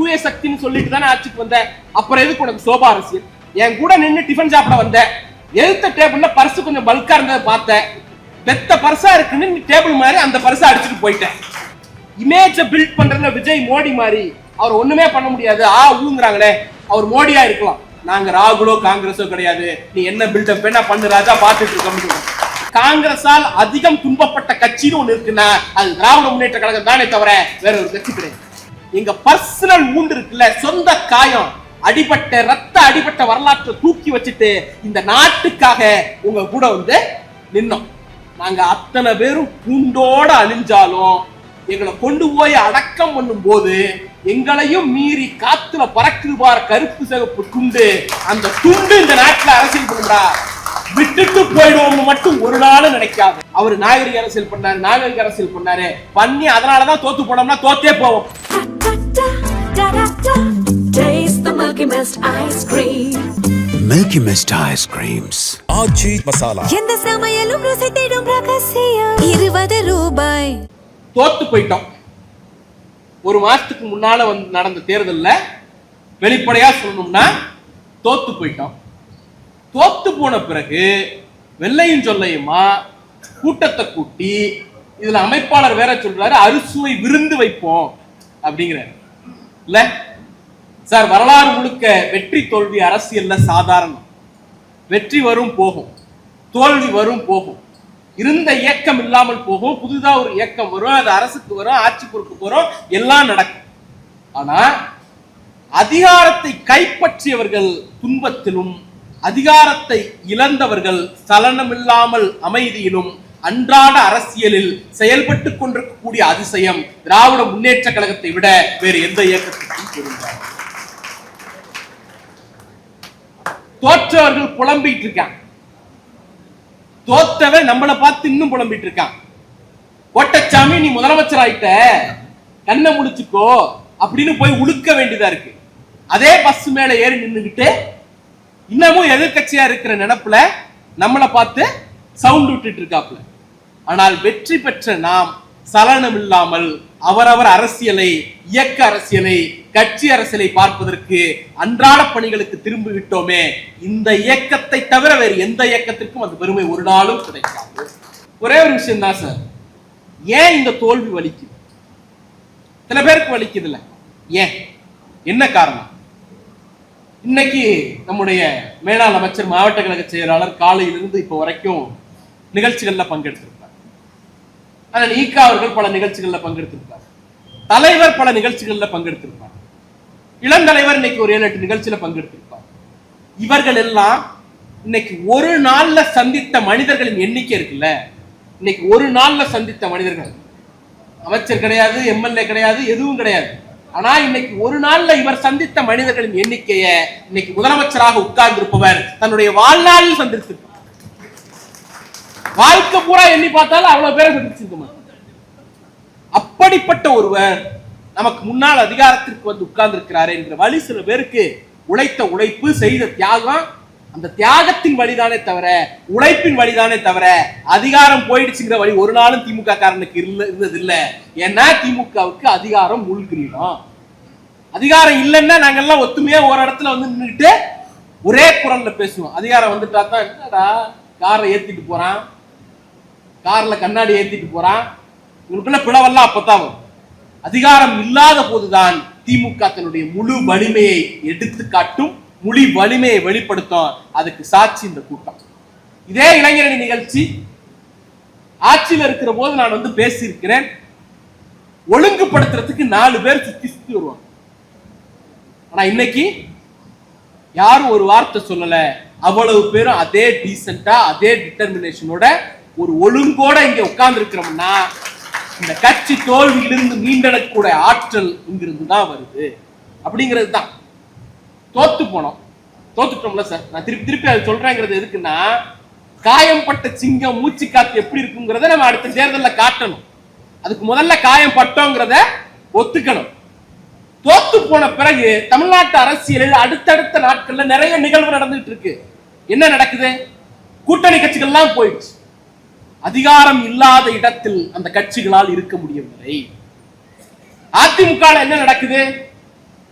தூய சக்தின்னு சொல்லிட்டு தானே ஆட்சிக்கு வந்த. அப்புறம் எதுக்கு உனக்கு சோபா அரசியல்? என் கூட நின்று டிஃபன் சாப்பிட வந்த, எழுத்த டேபிள்ல பர்ஸ் கொஞ்சம் பல்கா இருந்ததை பார்த்தேன், பெத்த பர்ஸா இருக்குன்னு நீ டேபிள் மாதிரி அந்த பர்ஸை அடிச்சுட்டு போயிட்டேன். இமேஜை பில்ட் பண்றதுல விஜய் மோடி மாதிரி அவர் ஒண்ணுமே பண்ண முடியாது. ஊங்குறாங்களே, அவர் மோடியா இருக்கலாம், நாங்க ராகுலோ காங்கிரஸோ கிடையாது. நீ என்ன பில்டப் என்ன பண்ணு ராஜா, பார்த்துட்டு இருக்க. காங்கிரஸால் அதிகம் துன்பப்பட்ட கட்சின்னு ஒண்ணு இருக்குன்னா அது திராவிட முன்னேற்ற கழகம் தானே தவிர வேற ஒரு கட்சி கிடையாது. எங்க பர்சனல் மூண்டு இருக்குல்ல, சொந்த காயம் அடிபட்ட ரத்த அடிபட்ட வரலாற்றை தூக்கி வச்சுட்டு இந்த நாட்டுக்காக உங்க கூட வந்து நின்னோம். நாங்க அத்தனை பேரும் கூண்டோட அழிஞ்சாலும் எங்களை கொண்டு போய் அடக்கம் பண்ணும் போது எங்களையும் மீறி காத்துல பறக்குதுபார் கருப்பு சிவப்பு துண்டு, அந்த துண்டு இந்த நாட்டுல அரசியல் பண்ணுறா, விட்டுட்டு போயிடுவோம் மட்டும் ஒரு நாளும் நினைக்காது. அவர் நாகரிக அரசியல் பண்ணாரு, நாகரிக அரசியல் பண்ணாரு பண்ணி அதனாலதான் தோத்து போனோம்னா தோத்தே போவோம். Milky Mist ice creams. ஆச்சி மசாலா. எந்த சமையலும் ருசி தேடும் ரகசியம். 20 ரூபாய். தோத்து போயிட்டோம். ஒரு மாசத்துக்கு முன்னால வந்து நடந்த தேர்தல்ல வெளிப்படையா சொல்லணும்னா தோத்து போயிட்டோம். தோத்து போன பிறகு வெள்ளையும் சொல்லையுமா கூட்டத்தை கூட்டி இதுல அமைப்பாளர் வேற சொல்றாரு அறுசுவை விருந்து வைப்போம் அப்படிங்கிறாரு. இல்ல சார், வரலாறு முழுக்க வெற்றி தோல்வி அரசியல்ல சாதாரணம். வெற்றி வரும் போகும், தோல்வி வரும் போகும், இருந்த இயக்கம் இல்லாமல் போகும், புதுதா ஒரு இயக்கம் வரும், அது அரசுக்கு வரும், ஆட்சி பொறுப்புக்கு வரும், எல்லாம் நடக்கும். ஆனா அதிகாரத்தை கைப்பற்றியவர்கள் துன்பத்திலும் அதிகாரத்தை இழந்தவர்கள் சலனமில்லாமல் அமைதியிலும் அன்றாட அரசியலில் செயல்பட்டு கொண்டிருக்கக்கூடிய அதிசயம் திராவிட முன்னேற்ற கழகத்தை விட வேறு எந்த இயக்கத்திற்கும் தெரிந்தார். தோற்றவர்கள் புலம்பிட்டு இருக்காங்க, தோத்தவன் நம்மளை பார்த்து இன்னும் புலம்பிட்டு இருக்கான். கோட்டச்சாமி நீ முதலமைச்சர் ஆயிட்ட, கண்ணை முடிச்சுக்கோ அப்படின்னு போய் உழுக்க வேண்டியதா இருக்கு. அதே பஸ் மேல ஏறி நின்றுகிட்டு இன்னமும் எதிர்கட்சியா இருக்கிற நினைப்புல நம்மளை பார்த்து சவுண்ட் விட்டுட்டு இருக்காப்ல. ஆனால் வெற்றி பெற்ற நாம் சலனம் இல்லாமல் அவரவர் அரசியலை, இயக்க அரசியலை, கட்சி அரசியலை பார்ப்பதற்கு அன்றாட பணிகளுக்கு திரும்பி விட்டோமே. இந்த இயக்கத்தை தவிர வேறு எந்த இயக்கத்திற்கும் அந்த பெருமை ஒரு நாளும் கிடைக்காது. ஒரே ஒரு விஷயம் தான் சார், ஏன் இந்த தோல்வி வலிக்குது? சில பேருக்கு வலிக்குது இல்ல, ஏன் என்ன காரணம்? இன்னைக்கு நம்முடைய மேலாள் அமைச்சர் மாவட்ட கழக செயலாளர் காலையிலிருந்து இப்போ வரைக்கும் நிகழ்ச்சிகள்ல பங்கெடுத்திருப்பார். ஆனால் ஈகா அவர்கள் பல நிகழ்ச்சிகள்ல பங்கெடுத்திருப்பார், தலைவர் பல நிகழ்ச்சிகள்ல பங்கெடுத்திருப்பார், இளந்தலைவர் இன்னைக்கு ஒரு 7-8 நிகழ்ச்சியில பங்கெடுத்திருப்பார். இவர்கள் எல்லாம் இன்னைக்கு ஒரு நாள்ல சந்தித்த மனிதர்களின் எண்ணிக்கை இருக்குல்ல, இன்னைக்கு ஒரு நாள்ல சந்தித்த மனிதர்கள், அமைச்சர் கிடையாது, எம்எல்ஏ கிடையாது, எதுவும் கிடையாது. ஆனா இன்னைக்கு ஒரு நாள்ல இவர் சந்தித்த மனிதர்களின் எண்ணிக்கையை இன்னைக்கு முதலமைச்சராக உட்கார்ந்து இருப்பவர் தன்னுடைய வாழ்நாளில் சந்தித்திருப்பார். வாழ்க்கை பூரா எண்ணி பார்த்தாலும் அவ்வளவு பேரை சந்திச்சிருக்க மாட்டார். அப்படிப்பட்ட ஒருவர் நமக்கு முன்னால் அதிகாரத்திற்கு வந்து உட்கார்ந்து இருக்கிறாரு என்கிற வழி சில பேருக்கு உழைத்த உழைப்பு, செய்த தியாகம், அந்த தியாகத்தின் வழிதானே தவிர, உழைப்பின் வழிதானே தவிர அதிகாரம் போயிடுச்சுங்கிற வழி ஒரு நாளும் திமுக காரனுக்கு இருந்தது இல்ல. ஏன்னா திமுகவுக்கு அதிகாரம் உள்கிரீடம். அதிகாரம் இல்லைன்னா நாங்கெல்லாம் ஒத்துமையா ஒரு இடத்துல வந்து நின்றுட்டு ஒரே குரல்ல பேசுவோம். அதிகாரம் வந்துட்டா தான் என்னடா காரை ஏத்திட்டு போறான், கார்ல கண்ணாடி ஏத்திட்டு போறான், உங்களுக்குள்ள பிளவெல்லாம் அப்பதான் வரும். அதிகாரம் இல்லாத போதுதான் திமுக தன்னுடைய முழு வலிமையை எடுத்து காட்டும், முழு வலிமையை வெளிப்படுத்தும். அதுக்கு சாட்சி இந்த கூட்டம். இதே இளைஞரணி நிகழ்ச்சி ஆட்சியில் இருக்கிற போது நான் வந்து பேசியிருக்கிறேன். ஒழுங்குபடுத்துறதுக்கு 4 பேர் சுத்தி சுத்தி வருவாங்க. ஆனா இன்னைக்கு யாரும் ஒரு வார்த்தை சொல்லல. அவ்வளவு பேரும் அதே டீசென்டா, அதே டிட்டர்மினேஷனோட, ஒரு ஒழுங்கோட இங்க உட்கார்ந்து இருக்கிறோம்னா இந்த கட்சி தோல்வியிலிருந்து மீண்டெழக்கூடிய ஆற்றல் இங்கிருந்து தான் வருது அப்படிங்கிறது தான். தோத்து போனோம், தோத்துட்டோம்ல சார். நான் திருப்பி அது சொல்றேங்கிறது எதுக்குன்னா, காயம்பட்ட சிங்கம் மூச்சு காத்து எப்படி இருக்குங்கிறத நம்ம அடுத்த தேர்தலில் காட்டணும். அதுக்கு முதல்ல காயம் பட்டோங்கிறத ஒத்துக்கணும். தோத்து போன பிறகு தமிழ்நாட்டு அரசியலில் அடுத்தடுத்த நாட்கள்ல நிறைய நிகழ்வு நடந்துட்டு இருக்கு. என்ன நடக்குது? கூட்டணி கட்சிகள்லாம் போயிடுச்சு. அதிகாரம் இல்லாத இடத்தில் அந்த கட்சிகளால் இருக்க முடியவில்லை. அதிமுக என்ன நடக்குது?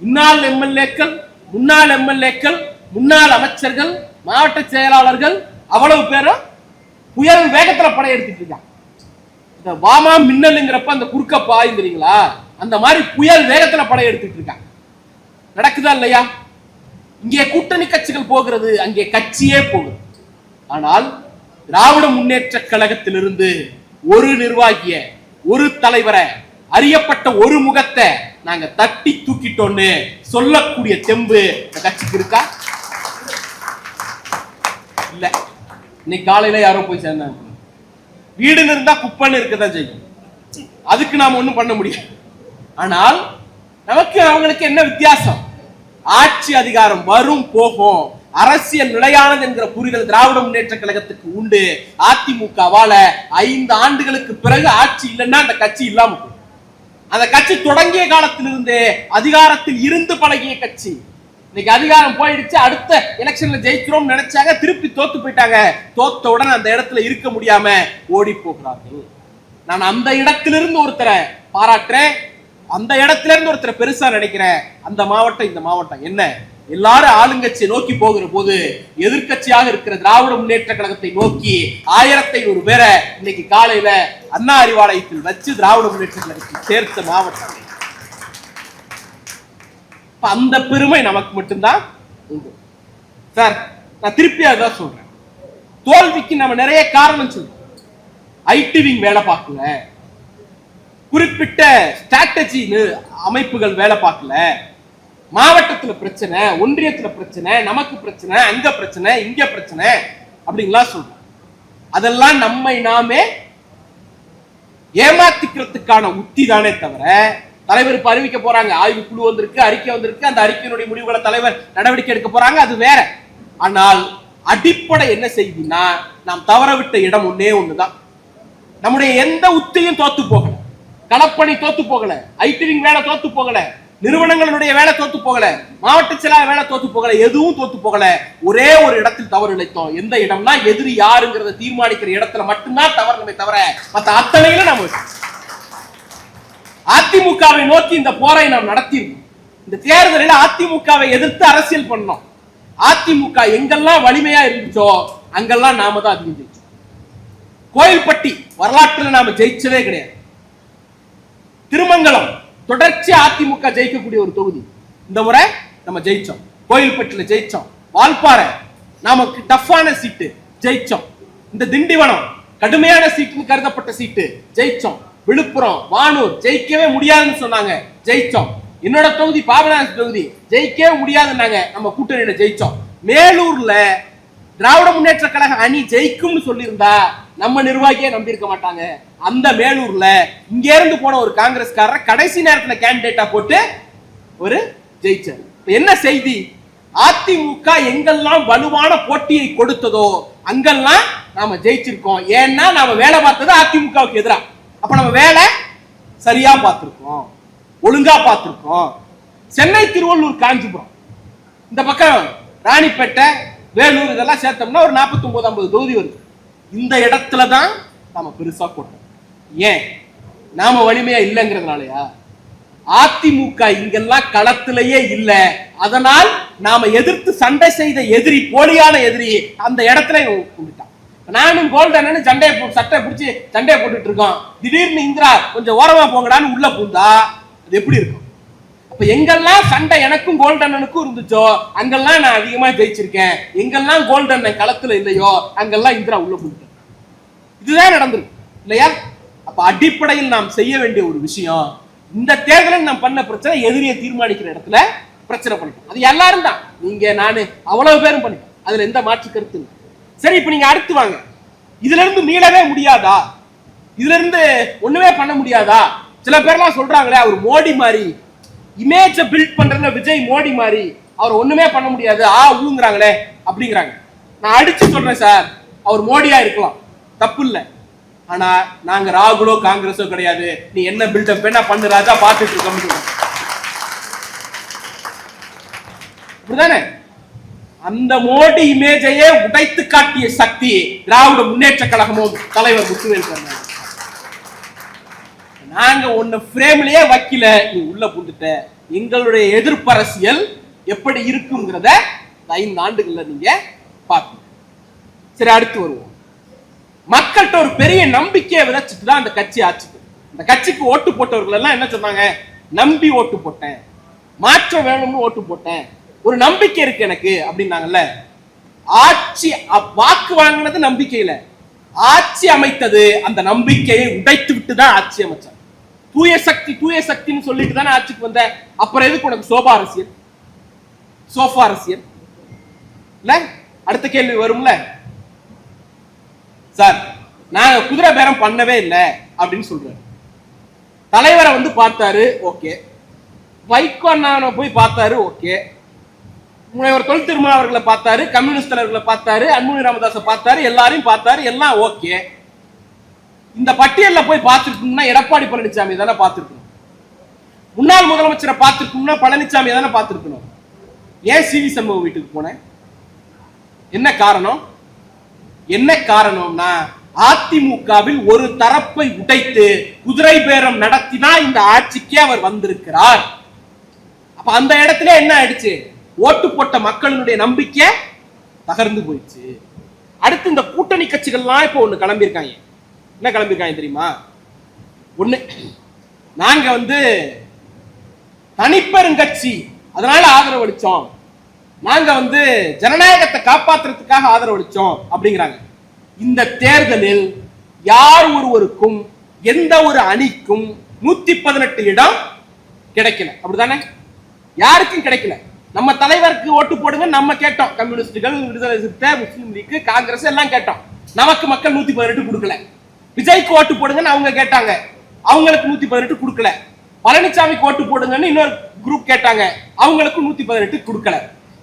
முன்னாள் எம்எல்ஏக்கள், முன்னாள் எம்எல்ஏக்கள், முன்னாள் அமைச்சர்கள், மாவட்ட செயலாளர்கள் அவ்வளவு பேரும் புயல் வேகத்துல படையெடுத்துட்டு இருக்காங்க. இந்த வாமா மின்னலுங்கிறப்ப அந்த குறுக்க பாயுங்கிறீங்களா, அந்த மாதிரி புயல் வேகத்துல படையெடுத்துட்டு இருக்காங்க. நடக்குதா இல்லையா? இங்கே கூட்டணி கட்சிகள் போகிறது, அங்கே கட்சியே போகுது. ஆனால் திராவிட முன்னேற்ற கழகத்திலிருந்து ஒரு நிர்வாகிய, ஒரு தலைவரை, அறியப்பட்ட ஒரு முகத்தை நாங்க தட்டி தூக்கிட்டோன்னு சொல்லக்கூடிய தெம்பு இந்த கட்சிக்கு இருக்கா? இல்ல. இன்னைக்கு காலையில யாரோ போய் சேர்ந்தாங்க. வீடுன்னு இருந்தா குப்பைன்னு இருக்கதான் செய்யும், அதுக்கு நாம ஒண்ணும் பண்ண முடியாது. ஆனால் நமக்கு அவங்களுக்கு என்ன வித்தியாசம்? ஆட்சி அதிகாரம் வரும் போகும், அரசியல் நிலையானது என்கிற புரிதல் திராவிட முன்னேற்ற கழகத்துக்கு உண்டு. அதிமுகவால 5 ஆண்டுகளுக்கு பிறகு ஆட்சி இல்லைன்னா அந்த கட்சி இல்லாம போகும். அந்த கட்சி தொடங்கிய காலத்திலிருந்து அதிகாரத்தில் இருந்து பழகிய கட்சி. இன்னைக்கு அதிகாரம் போயிடுச்சு, அடுத்த எலெக்ஷன்ல ஜெயிக்கிறோம் நினைச்சாங்க, திருப்பி தோத்து போயிட்டாங்க. தோத்த உடனே அந்த இடத்துல இருக்க முடியாம ஓடி போகிறார்கள். நான் அந்த இடத்திலிருந்து ஒருத்தரை பாராட்டுறேன், அந்த இடத்துல இருந்து ஒருத்தரை பெருசா நினைக்கிறேன். அந்த மாவட்டம் இந்த மாவட்டம் என்ன, எல்லாரும் ஆளுங்கட்சியை நோக்கி போகிற போது எதிர்கட்சியாக இருக்கிற திராவிட முன்னேற்ற கழகத்தை நோக்கி 1500 பேரை இன்னைக்கு காலையில அண்ணா அறிவாலயத்தில் வச்சு திராவிட முன்னேற்ற கழகத்தை சேர்த்த மாவட்டம். அந்த பெருமை நமக்கு மட்டும்தான் உண்டு. சார், நான் திருப்பி அதான் சொல்றேன், தோல்விக்கு நம்ம நிறைய காரணம் சொல்றோம். ஐடி விங் வேலை பார்க்கல, குறிப்பிட்ட ஸ்ட்ராட்டஜி அமைப்புகள் வேலை பார்க்கல, மாவட்டத்துல பிரச்சனை, ஒன்றியத்துல பிரச்சனை, நமக்கு பிரச்சனை, அங்க பிரச்சனை, இங்க பிரச்சனை அப்படிங்களா சொல்றோம். அதெல்லாம் நம்மை நாமே ஏமாத்திக்கிறதுக்கான உத்தி தானே தவிர, தலைவர் இப்ப அறிவிக்க போறாங்க, ஆய்வு குழு வந்திருக்கு, அறிக்கை வந்திருக்கு, அந்த அறிக்கையினுடைய முடிவுகளை தலைவர் நடவடிக்கை எடுக்க போறாங்க, அது வேற. ஆனால் அடிப்படை என்ன செய்தினா, நாம் தவற விட்ட இடம் ஒன்னே ஒண்ணுதான். நம்முடைய எந்த உத்தியும் தோத்து போகல, களப்பணி தோத்து போகல, ஐடி விங் வேலை தோத்து போகல, நிறுவனங்களுடைய வேலை தோத்து போகல, மாவட்ட செயலாளர் வேலை தோத்து போகல, எதுவும் தோத்து போகல. ஒரே ஒரு இடத்தில் தவறு இழைத்தோம். எந்த இடம்னா, எதிரி யாருங்கிறத தீர்மானிக்கிற இடத்துல மட்டும்தான் தவறு நம்ம தவிர மற்ற அத்தனையிலும் நம்ம அதிமுகவை நோக்கி இந்த போரை நாம் நடத்தியிருக்கோம். இந்த தேர்தலில் அதிமுகவை எதிர்த்து அரசியல் பண்ணோம். அதிமுக எங்கெல்லாம் வலிமையா இருந்துச்சோ அங்கெல்லாம் நாம தான் அதிகம் ஜெயிச்சோம். கோயில்பட்டி வரலாற்றில் நாம ஜெயிச்சதே கிடையாது. திருமங்கலம் தொடர்ச்சி அதிமுக ஜெயிக்கக்கூடிய ஒரு தொகுதி, இந்த முறை நம்ம ஜெயிச்சோம். கோயில்பட்டியில ஜெயிச்சோம். வால்பாறை நமக்கு டஃப்பான சீட்டு, ஜெயிச்சோம். இந்த திண்டிவனம் கடுமையான சீட்டுன்னு கருதப்பட்ட சீட்டு, ஜெயிச்சோம். விழுப்புரம், வானூர் ஜெயிக்கவே முடியாதுன்னு சொன்னாங்க, ஜெயிச்சோம். என்னோட தொகுதி பாபநாசம் தொகுதி ஜெயிக்கவே முடியாதுன்னாங்க, நம்ம கூட்டணியில ஜெயிச்சோம். மேலூர்ல திராவிட முன்னேற்ற கழக அணி ஜெயிக்கும்னு சொல்லியிருந்தா நம்ம நிர்வாகியே நம்பி இருக்க மாட்டாங்க. அந்த மேலூர்ல இங்க இருந்து போன ஒரு காங்கிரஸ்காரர் கடைசி நேரத்துல கேண்டிடேட்டா போட்டு ஒரு ஜெயிச்சார். என்ன செய்தி? அதிமுக எங்கெல்லாம் வலுவான போட்டியை கொடுத்ததோ அங்கெல்லாம் நாம ஜெயிச்சிருக்கோம். ஏன்னா நாம வேலை பார்த்தது அதிமுகவுக்கு எதிராக. அப்ப நம்ம வேலை சரியா பார்த்திருக்கோம், ஒழுங்கா பார்த்திருக்கோம். சென்னை, திருவள்ளூர், காஞ்சிபுரம், இந்த பக்கம் ராணிப்பேட்டை, வேலூர் இதெல்லாம் சேர்த்தோம்னா ஒரு 49-50 தொகுதி வருது. இந்த இடத்துல தான் நாம பெருசா போட்டோம். ஏன்? நாம வலிமையா இல்லைங்கிறதுனாலயா? அதிமுக இங்கெல்லாம் களத்திலேயே இல்ல, அதனால் நாம எதிர்த்து சண்டை செய்த எதிரி, போலியான எதிரி அந்த இடத்துல கொண்டுட்டான். நானும் கோல்டன் சட்டை பிடிச்சி சண்டையை போட்டுட்டு இருக்கோம். திடீர்னு இந்திரா கொஞ்சம் ஓரமா போங்கடான்னு உள்ள பூந்தா அது எப்படி இருக்கும்? அப்ப எங்கெல்லாம் சண்டை எனக்கும் கோல்டனுக்கும் இருந்துச்சோ அங்கெல்லாம் நான் அதிகமா ஜெயிச்சிருக்கேன். எங்கெல்லாம் கோல்டன் களத்துல இல்லையோ அங்கெல்லாம் இந்திரா உள்ள பூந்துட்டேன். இதுதான் நடந்திருக்கு இல்லையா? அப்ப அடிப்படையில் நாம் செய்ய வேண்டிய ஒரு விஷயம், இந்த தேர்தலில் நாம் பண்ண பிரச்சனை எதிரியை தீர்மானிக்கிற இடத்துல பிரச்சனை பண்ணிட்டோம். அது எல்லாரும் தான், நீங்க நானு அவ்வளவு பேரும் பண்ணிட்டோம். அதுல எந்த மாற்று கருத்து இல்லை. சரி, இப்ப நீங்க அடுத்து வாங்க. இதுல இருந்து மீளவே முடியாதா? இதுல இருந்து ஒண்ணுமே பண்ண முடியாதா? சில பேர்லாம் சொல்றாங்களே, அவர் மோடி மாதிரி இமேஜ பில்ட் பண்றதுல விஜய் மோடி மாதிரி, அவர் ஒண்ணுமே பண்ண முடியாது ஊங்குறாங்களே அப்படிங்கிறாங்க. நான் அடிச்சு சொல்றேன் சார், அவர் மோடியா இருக்கலாம், தப்பு இல்லை. ஆனா நாங்க ராகுலோ காங்கிரஸோ கிடையாது. நீ என்ன பில்டப் என்ன பண்ணு ராஜா, பார்த்துட்டு இருக்கோம். அப்படிதானே? அந்த மோடி இமேஜையே உடைத்து காட்டிய சக்தி திராவிட முன்னேற்ற கழகமும் தலைவர் முத்துவேல் கருணாநிதி. நாங்க உன்னை ஃப்ரேம்லயே வைக்கல, நீ உள்ள புந்துட்ட. எங்களுடைய எதிர்ப்பு அரசியல் எப்படி இருக்குங்கிறத 5 ஆண்டுகள்ல நீங்க பாப்பீங்க. சரி, அடுத்து வருவோம். மக்கள்கிட்ட ஒரு பெரிய நம்பிக்கையை விதைச்சிட்டு தான் அந்த கட்சி ஆட்சிக்கு. அந்த கட்சிக்கு ஓட்டு போட்டவர்கள் எல்லாம் என்ன சொன்னாங்க? நம்பி ஓட்டு போட்டேன், மாற்றம் வேணும்னு ஓட்டு போட்டேன், ஒரு நம்பிக்கை இருக்கு எனக்கு அப்படின்னாங்கல்ல. ஆட்சி வாக்கு வாங்கினது நம்பிக்கையில, ஆட்சி அமைத்தது அந்த நம்பிக்கையை உடைத்து விட்டு தான் ஆட்சி அமைச்சாங்க. தூய சக்தி தூய சக்தின்னு சொல்லிட்டு தானே ஆட்சிக்கு வந்த. அப்புறம் எதுக்கு உனக்கு சோபா அரசியல், சோஃபா அரசியல் இல்ல? அடுத்த கேள்வி வரும்ல, சார் நாங்க குதிரை பேரம் பண்ணவே இல்லை அப்படின்னு சொல்றாரு. தலைவரை வந்து பார்த்தாரு, ஓகே. வைகோ அண்ணாவை போய் பார்த்தாரு, ஓகே. முனைவர் தொல் திருமாவளவன் அவர்களை பார்த்தாரு, கம்யூனிஸ்ட் தலைவர்களை பார்த்தாரு, அன்புமணி ராமதாஸை பார்த்தாரு, எல்லாரையும் பார்த்தாரு, எல்லாம் ஓகே. இந்த பட்டியல்ல போய் பார்த்திருக்கணும்னா எடப்பாடி பழனிசாமி தானே பார்த்திருக்கணும். முன்னாள் முதலமைச்சரை பார்த்திருக்கணும்னா பழனிசாமி தானே பார்த்திருக்கணும். ஏன் சிவி சண்முகம் வீட்டுக்கு போனேன்? என்ன காரணம்? என்ன காரணம்னா அதிமுகவில் ஒரு தரப்பை உடைத்து குதிரை பேரம் நடத்தினா இந்த ஆட்சிக்கே அவர் வந்திருக்கிறார். அப்ப அந்த இடத்துல என்ன ஆயிடுச்சு? ஓட்டு போட்ட மக்களுடைய நம்பிக்கை தகர்ந்து போயிடுச்சு. அடுத்து இந்த கூட்டணி கட்சிகள்லாம் இப்ப ஒண்ணு கிளம்பியிருக்காங்க. என்ன கிளம்பியிருக்காங்க தெரியுமா? ஒண்ணு, நாங்க வந்து தனிப்பெருங்கட்சி அதனால ஆதரவு அளிச்சோம், நாங்க வந்து ஜனநாயகத்தை காப்பாற்றுறதுக்காக ஆதரவு அளிச்சோம் அப்படிங்கிறாங்க. இந்த தேர்தலில் யார் ஒருவருக்கும் எந்த ஒரு அணிக்கும் 118 இடம் கிடைக்கல, அப்படிதானே? யாருக்கும் கிடைக்கல. நம்ம தலைவருக்கு ஓட்டு போடுங்க நம்ம கேட்டோம், கம்யூனிஸ்டுகள், விடுதலை சிறுத்தை, முஸ்லீம் லீக், காங்கிரஸ் எல்லாம் கேட்டோம். நமக்கு மக்கள் 118 கொடுக்கல. விஜய்க்கு ஓட்டு போடுங்கன்னு அவங்க கேட்டாங்க, அவங்களுக்கு 118 கொடுக்கல. பழனிசாமிக்கு ஓட்டு போடுங்கன்னு இன்னொரு குரூப் கேட்டாங்க, அவங்களுக்கு 118 கொடுக்கல.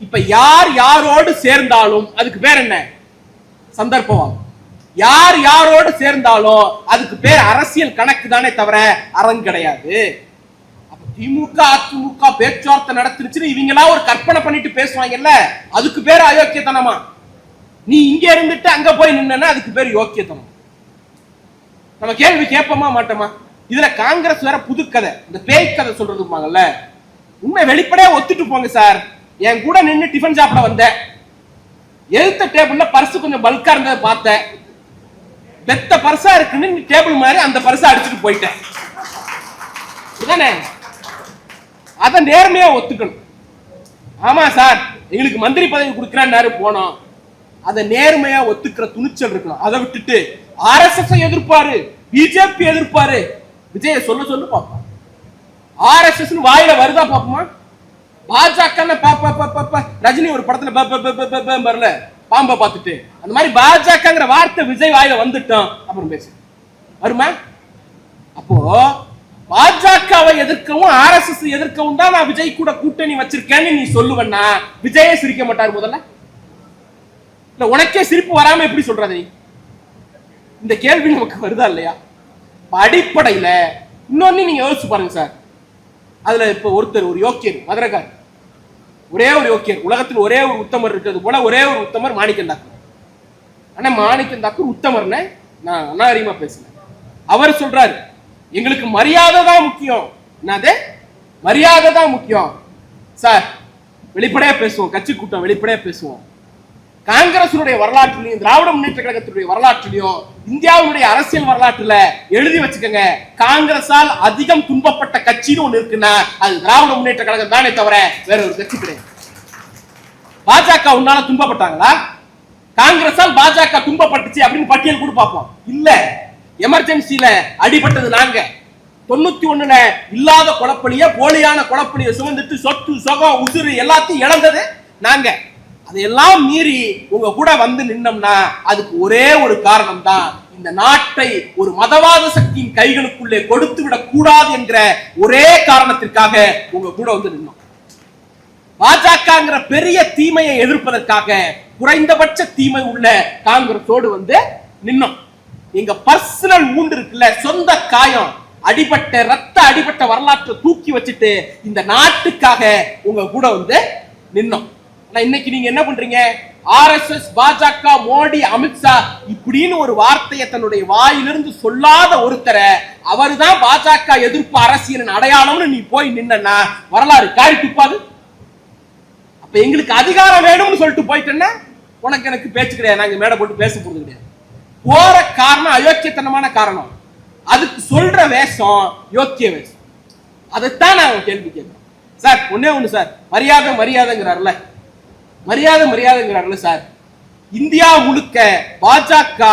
இப்ப யார் யாரோடு சேர்ந்தாலும் அதுக்கு பேர் என்ன? சந்தர்ப்பம். யார் யாரோடு சேர்ந்தாலும் அதுக்கு பேர் அரசியல் கணக்கு தானே தவிர அறம் கிடையாது. அப்ப திமுக அதிமுக பேச்சுவார்த்தை நடத்துச்சுன்னு இவங்களா ஒரு கற்பனை பண்ணிட்டு பேசுவாங்கல்ல, அதுக்கு பேர் அயோக்கியத்தனமா? நீ இங்க இருந்துட்டு அங்க போய் நின்னா அதுக்கு பேர் யோக்கியத்தனம். நம்ம கேள்வி கேட்போமா மாட்டோமா? இதுல காங்கிரஸ் வேற புது கதை, இந்த பேய் கதை சொல்றதுப்பாங்கல்ல. உண்மை வெளிப்படையா ஒத்துட்டு போங்க சார். என் கூட நின்று டிஃபன் சாப்பிட வந்தேன், எழுத்த டேபிள்ல பர்ஸ் கொஞ்சம் பல்கா இருந்ததை பார்த்தேன், பெத்த பர்ஸா இருக்குன்னு டேபிள் மாதிரி அந்த பர்ஸை அடிச்சுட்டு போயிட்டேன். அத நேர்மையா ஒத்துக்கணும். ஆமா சார் எங்களுக்கு மந்திரி பதவி கொடுக்கிறாரு போனோம், அதை நேர்மையா ஒத்துக்கிற துணிச்சல் இருக்கணும். அதை விட்டுட்டு ஆர்எஸ்எஸ் எதிர்ப்பாரு, பிஜேபி எதிர்ப்பாரு, விஜய சொல்ல சொல்லு பாப்போம். ஆர்எஸ்எஸ் வாயில வருதா பாப்போமா? பாஜக பாப்பா ரஜினி ஒரு படத்துல வரல பாம்பை பார்த்துட்டு, அந்த மாதிரி பாஜகங்கிற வார்த்தை விஜய் வாயில வந்துட்டோம் அப்புறம் பேசு வருமா? அப்போ பாஜகவை எதிர்க்கவும் ஆர்எஸ்எஸ் எதிர்க்கவும் தான் நான் விஜய் கூட கூட்டணி வச்சிருக்கேன்னு நீ சொல்லுவன்னா விஜயே சிரிக்க மாட்டாரு முதல்ல? இல்ல உனக்கே சிரிப்பு வராம எப்படி சொல்றது நீ? இந்த கேள்வி நமக்கு வருதா இல்லையா? அடிப்படையில இன்னொன்னு நீங்க யோசிச்சு பாருங்க சார். அதுல இப்ப ஒருத்தர் ஒரு யோக்கியர் மதுரகார், ஒரே ஒரு யோக்கியர், உலகத்தில் ஒரே ஒரு உத்தமர் இருக்கிறது போல ஒரே ஒரு உத்தமர் மாணிக்கம் தாக்கூர். ஆனா மாணிக்கம் தாக்கூர் உத்தமர்னு நான் அநாகரிகமா பேசுறேன். அவர் சொல்றாரு எங்களுக்கு மரியாதை தான் முக்கியம். என்னது? மரியாதை தான் முக்கியம் சார். வெளிப்படையா பேசுவோம், கட்சி கூட்டம் வெளிப்படையா பேசுவோம். காங்கிரசுடைய வரலாற்றிலையும் திராவிட முன்னேற்ற கழகத்துடைய வரலாற்றிலையும் இந்தியாவுடைய அரசியல் வரலாற்றுல எழுதி வச்சுக்கோங்க, காங்கிரஸால் அதிகம் துன்பப்பட்ட கட்சின்னு ஒண்ணு இருக்குன்னா அது திராவிட முன்னேற்ற கழகம் தானே தவிர வேற ஒரு கட்சி கிடையாது. பாஜக உன்னால துன்பப்பட்டாங்களா? காங்கிரஸால் பாஜக துன்பப்பட்டுச்சு அப்படின்னு பட்டியல் கூட பார்ப்போம். இல்ல, எமர்ஜென்சில அடிபட்டது நாங்க. 91ல இல்லாத குழப்பலிய போலியான குழப்பலிய சுமந்துட்டு சொத்து சொகம் உசுறு எல்லாத்தையும் இழந்தது நாங்க. அதையெல்லாம் மீறி உங்க கூட வந்து நின்னோம்னா அதுக்கு ஒரே ஒரு காரணம் தான், இந்த நாட்டை ஒரு மதவாத சக்தியின் கைகளுக்குள்ளே கொடுத்து விடக் கூடாது என்கிற ஒரே காரணத்திற்காக உங்க கூட வந்து நின்னோம். பாஜகங்கிற பெரிய தீமையை எதிர்ப்பதற்காக குறைந்தபட்ச தீமை உள்ள காங்கிரஸோடு வந்து நின்னோம். எங்க பர்சனல் மூண்டு இருக்குல்ல, சொந்த காயம், அடிபட்ட ரத்த அடிபட்ட வரலாற்றை தூக்கி வச்சுட்டு இந்த நாட்டுக்காக உங்க கூட வந்து நின்னோம். இன்னைக்கு நீங்க என்ன பண்றீங்க? RSS, பாஜக, மோடி, அமித்ஷா இப்படின்னு ஒரு வார்த்தையை தன்னுடைய வாயிலிருந்து சொல்லாத ஒருத்தரை அவர்தான் பாஜக எதிர்ப்பு அரசியலின் அடையாளம்னு நீ போய் நின்னா வரலாறு காரி துப்பாது. அப்ப எங்களுக்கு அதிகாரம் வேணும்னு சொல்லிட்டு போயிட்டேன்னா உனக்கு எனக்கு பேச்சு கிடையாது, நாங்க மேடை போட்டு பேச போறது கிடையாது. போற காரணம் அயோக்கியத்தனமான காரணம், அதுக்கு சொல்ற வேஷம் யோக்கிய வேஷம். அதைத்தான் நான் கேள்வி கேட்கிறேன். சார் ஒன்னே ஒண்ணு சார், மரியாதைங்கிறாருல, மரியாதைங்கிறாருல சார், இந்தியா முழுக்க பாஜக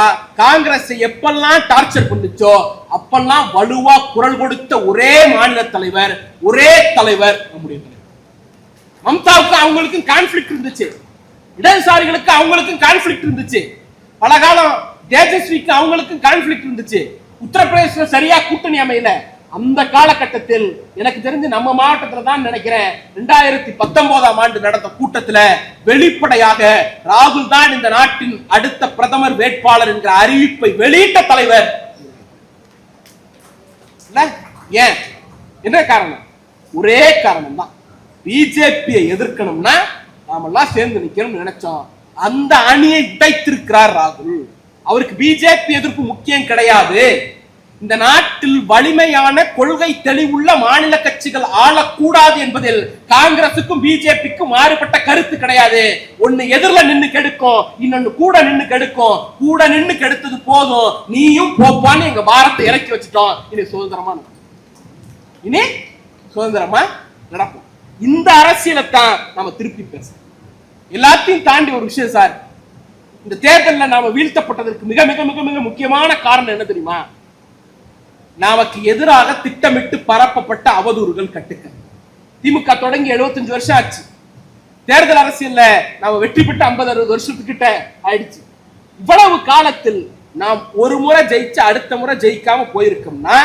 காங்கிரஸ் எப்பெல்லாம் டார்ச்சர் பண்ணுச்சோ அப்பெல்லாம் வலுவா குரல் கொடுத்த ஒரே மாநில தலைவர், ஒரே தலைவர் நம்முடைய தலைவர். மம்தாவுக்கு அவங்களுக்கும் கான்ஃபிளிக்ட் இருந்துச்சு, இடதுசாரிகளுக்கு அவங்களுக்கும் கான்ஃபிளிக்ட் இருந்துச்சு, பல காலம் தேஜஸ்விக்கு அவங்களுக்கும் கான்ஃபிளிக்ட் இருந்துச்சு. உத்தரப்பிரதேச சரியா கூட்டணி அமையல. அந்த காலகட்டத்தில் எனக்கு தெரிஞ்சு நம்ம மாவட்டத்துல தான் நினைக்கிறேன் 2019ஆம் ஆண்டு நடந்த கூட்டத்துல வெளிப்படையாக ராகுல் தான் இந்த நாட்டின் அடுத்த பிரதமர் வேட்பாளர் என்கிற அறிவிப்பை வெளியிட்ட தலைவர். ஏன் என்ன காரணம்? ஒரே காரணம் தான், பிஜேபியை எதிர்க்கணும்னா நாமெல்லாம் சேர்ந்து நிக்கணும்னு நினைச்சோம். அந்த அணியை உடைத்திருக்கிறார் ராகுல். அவருக்கு பிஜேபி எதிர்ப்பு முக்கியம் கிடையாது. இந்த நாட்டில் வலிமையான கொள்கை தெளிவுள்ள மாநில கட்சிகள் ஆளக்கூடாது என்பதில் காங்கிரசுக்கும் பிஜேபிக்கும் மாறுபட்ட கருத்து கிடையாது. ஒன்னு எதிரில நின்னு கெடுக்கும், இன்னொன்னு கூட நின்னு கெடுக்கும். கூட நின்னு கெடுத்தது போதும், நீயும் போப்பான்னு எங்க பாரத்தை இறக்கி வச்சுட்டோம். இனி சுதந்திரமா நடக்கும். இந்த அரசியலை தான் நாம திருப்பி பேசணும். எல்லாத்தையும் தாண்டி ஒரு விஷயம் சார், இந்த தேர்தலில் நாம வீழ்த்தப்பட்டதற்கு மிக மிக மிக மிக முக்கியமான காரணம் என்ன தெரியுமா? நமக்கு எதிராக திட்டமிட்டு பரப்பப்பட்ட அவதூறுகள், கட்டுக்கள். திமுக தொடங்கி 75 வருஷம் ஆச்சு. தேர்தல் அரசியல்ல நாம வெற்றி பெற்று 50-60 வருஷத்துக்கிட்ட ஆயிடுச்சு. இவ்வளவு காலத்தில் நாம் ஒரு முறை ஜெயிச்சு அடுத்த முறை ஜெயிக்காம போயிருக்கோம்னா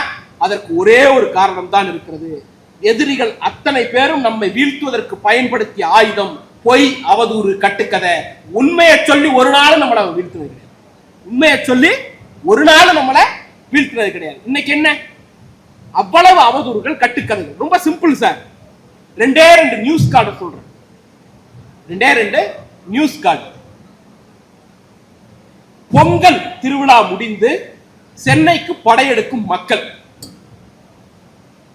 அதற்கு ஒரே ஒரு காரணம் தான் இருக்கிறது. எதிரிகள் அத்தனை பேரும் நம்மை வீழ்த்துவதற்கு பயன்படுத்திய ஆயுதம் பொய், அவதூறு, கட்டுக்கதை. உண்மையை சொல்லி ஒரு நாள் நம்மளை வீழ்த்துவது கிடையாது. உண்மையை சொல்லி ஒரு நாள் நம்மளை வீழ்த்துறது கிடையாது. இன்னைக்கு என்ன அவ்வளவு அவதூறுகள், கட்டுக்கதைகள். ரொம்ப சிம்பிள் சார். 2 நியூஸ் கார்டு சொல்றேன். 2 நியூஸ் கார்டு. பொங்கல் திருவிழா முடிந்து சென்னைக்கு படையெடுக்கும் மக்கள்,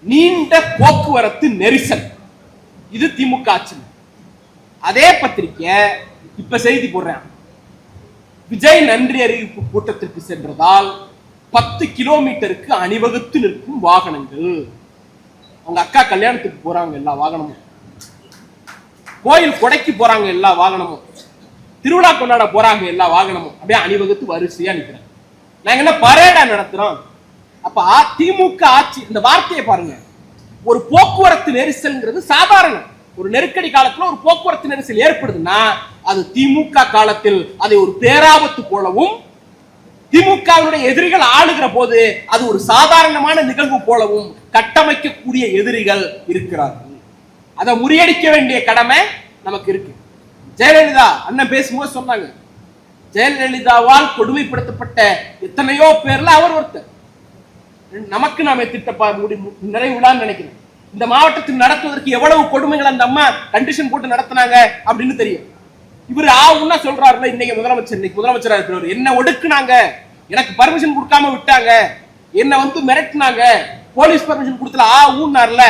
நீண்ட போக்குவரத்து நெரிசல். இது திமுக ஆட்சி. அதே பத்திரிக்கை இப்ப செய்தி போடுறேன். விஜய் நன்றி அறிவிப்பு கூட்டத்திற்கு சென்றதால் 10 கிலோமீட்டருக்கு அணிவகுத்து நிற்கும் வாகனங்கள். அவங்க அக்கா கல்யாணத்துக்கு போறாங்க எல்லா வாகனமும், கோயில் கொடைக்கு போறாங்க எல்லா வாகனமும், திருவிழா கொண்டாட போறாங்க எல்லா வாகனமும். அப்படியே அணிவகுத்து வரிசையா நிற்கிறாங்க. நாங்க என்ன பரேடா நடத்துறோம்? அப்ப திமுக ஆட்சி, இந்த வார்த்தையை பாருங்க. ஒரு போக்குவரத்து நெரிசல்ங்கிறது சாதாரணம். ஒரு நெருக்கடி காலத்துல ஒரு போக்குவரத்து நெரிசல் ஏற்படுதுன்னா அது திமுக காலத்தில் அதை ஒரு பேராபத்து போலவும், திமுகவுடைய எதிரிகள் ஆளுகிற போது அது ஒரு சாதாரணமான நிகழ்வு போலவும் கட்டமைக்கக்கூடிய எதிரிகள் இருக்கிறார்கள். அதை முறியடிக்க வேண்டிய கடமை நமக்கு இருக்கு. ஜெயலலிதா அண்ணன் பேசும்போது சொன்னாங்க, ஜெயலலிதாவால் கொடுமைப்படுத்தப்பட்ட எத்தனையோ பேர்ல அவர் ஒருத்தர். நமக்கு நாம திட்ட நிறைவுலான்னு நினைக்கிறேன். இந்த மாவட்டத்தில் நடத்துவதற்கு எவ்வளவு கொடுமைகள் அந்த அம்மா கண்டிஷன் போட்டு நடத்தினாங்க அப்படின்னு தெரியும். இவர் ஆவுன்னா சொல்றாருல, இன்னைக்கு முதலமைச்சரா இருக்கிறவர், என்ன ஒடுக்குனாங்க, எனக்கு பர்மிஷன் கொடுக்காம விட்டாங்க, என்ன மிரட்டினாங்க, போலீஸ் பர்மிஷன் கொடுத்தல ஊன்னார்ல.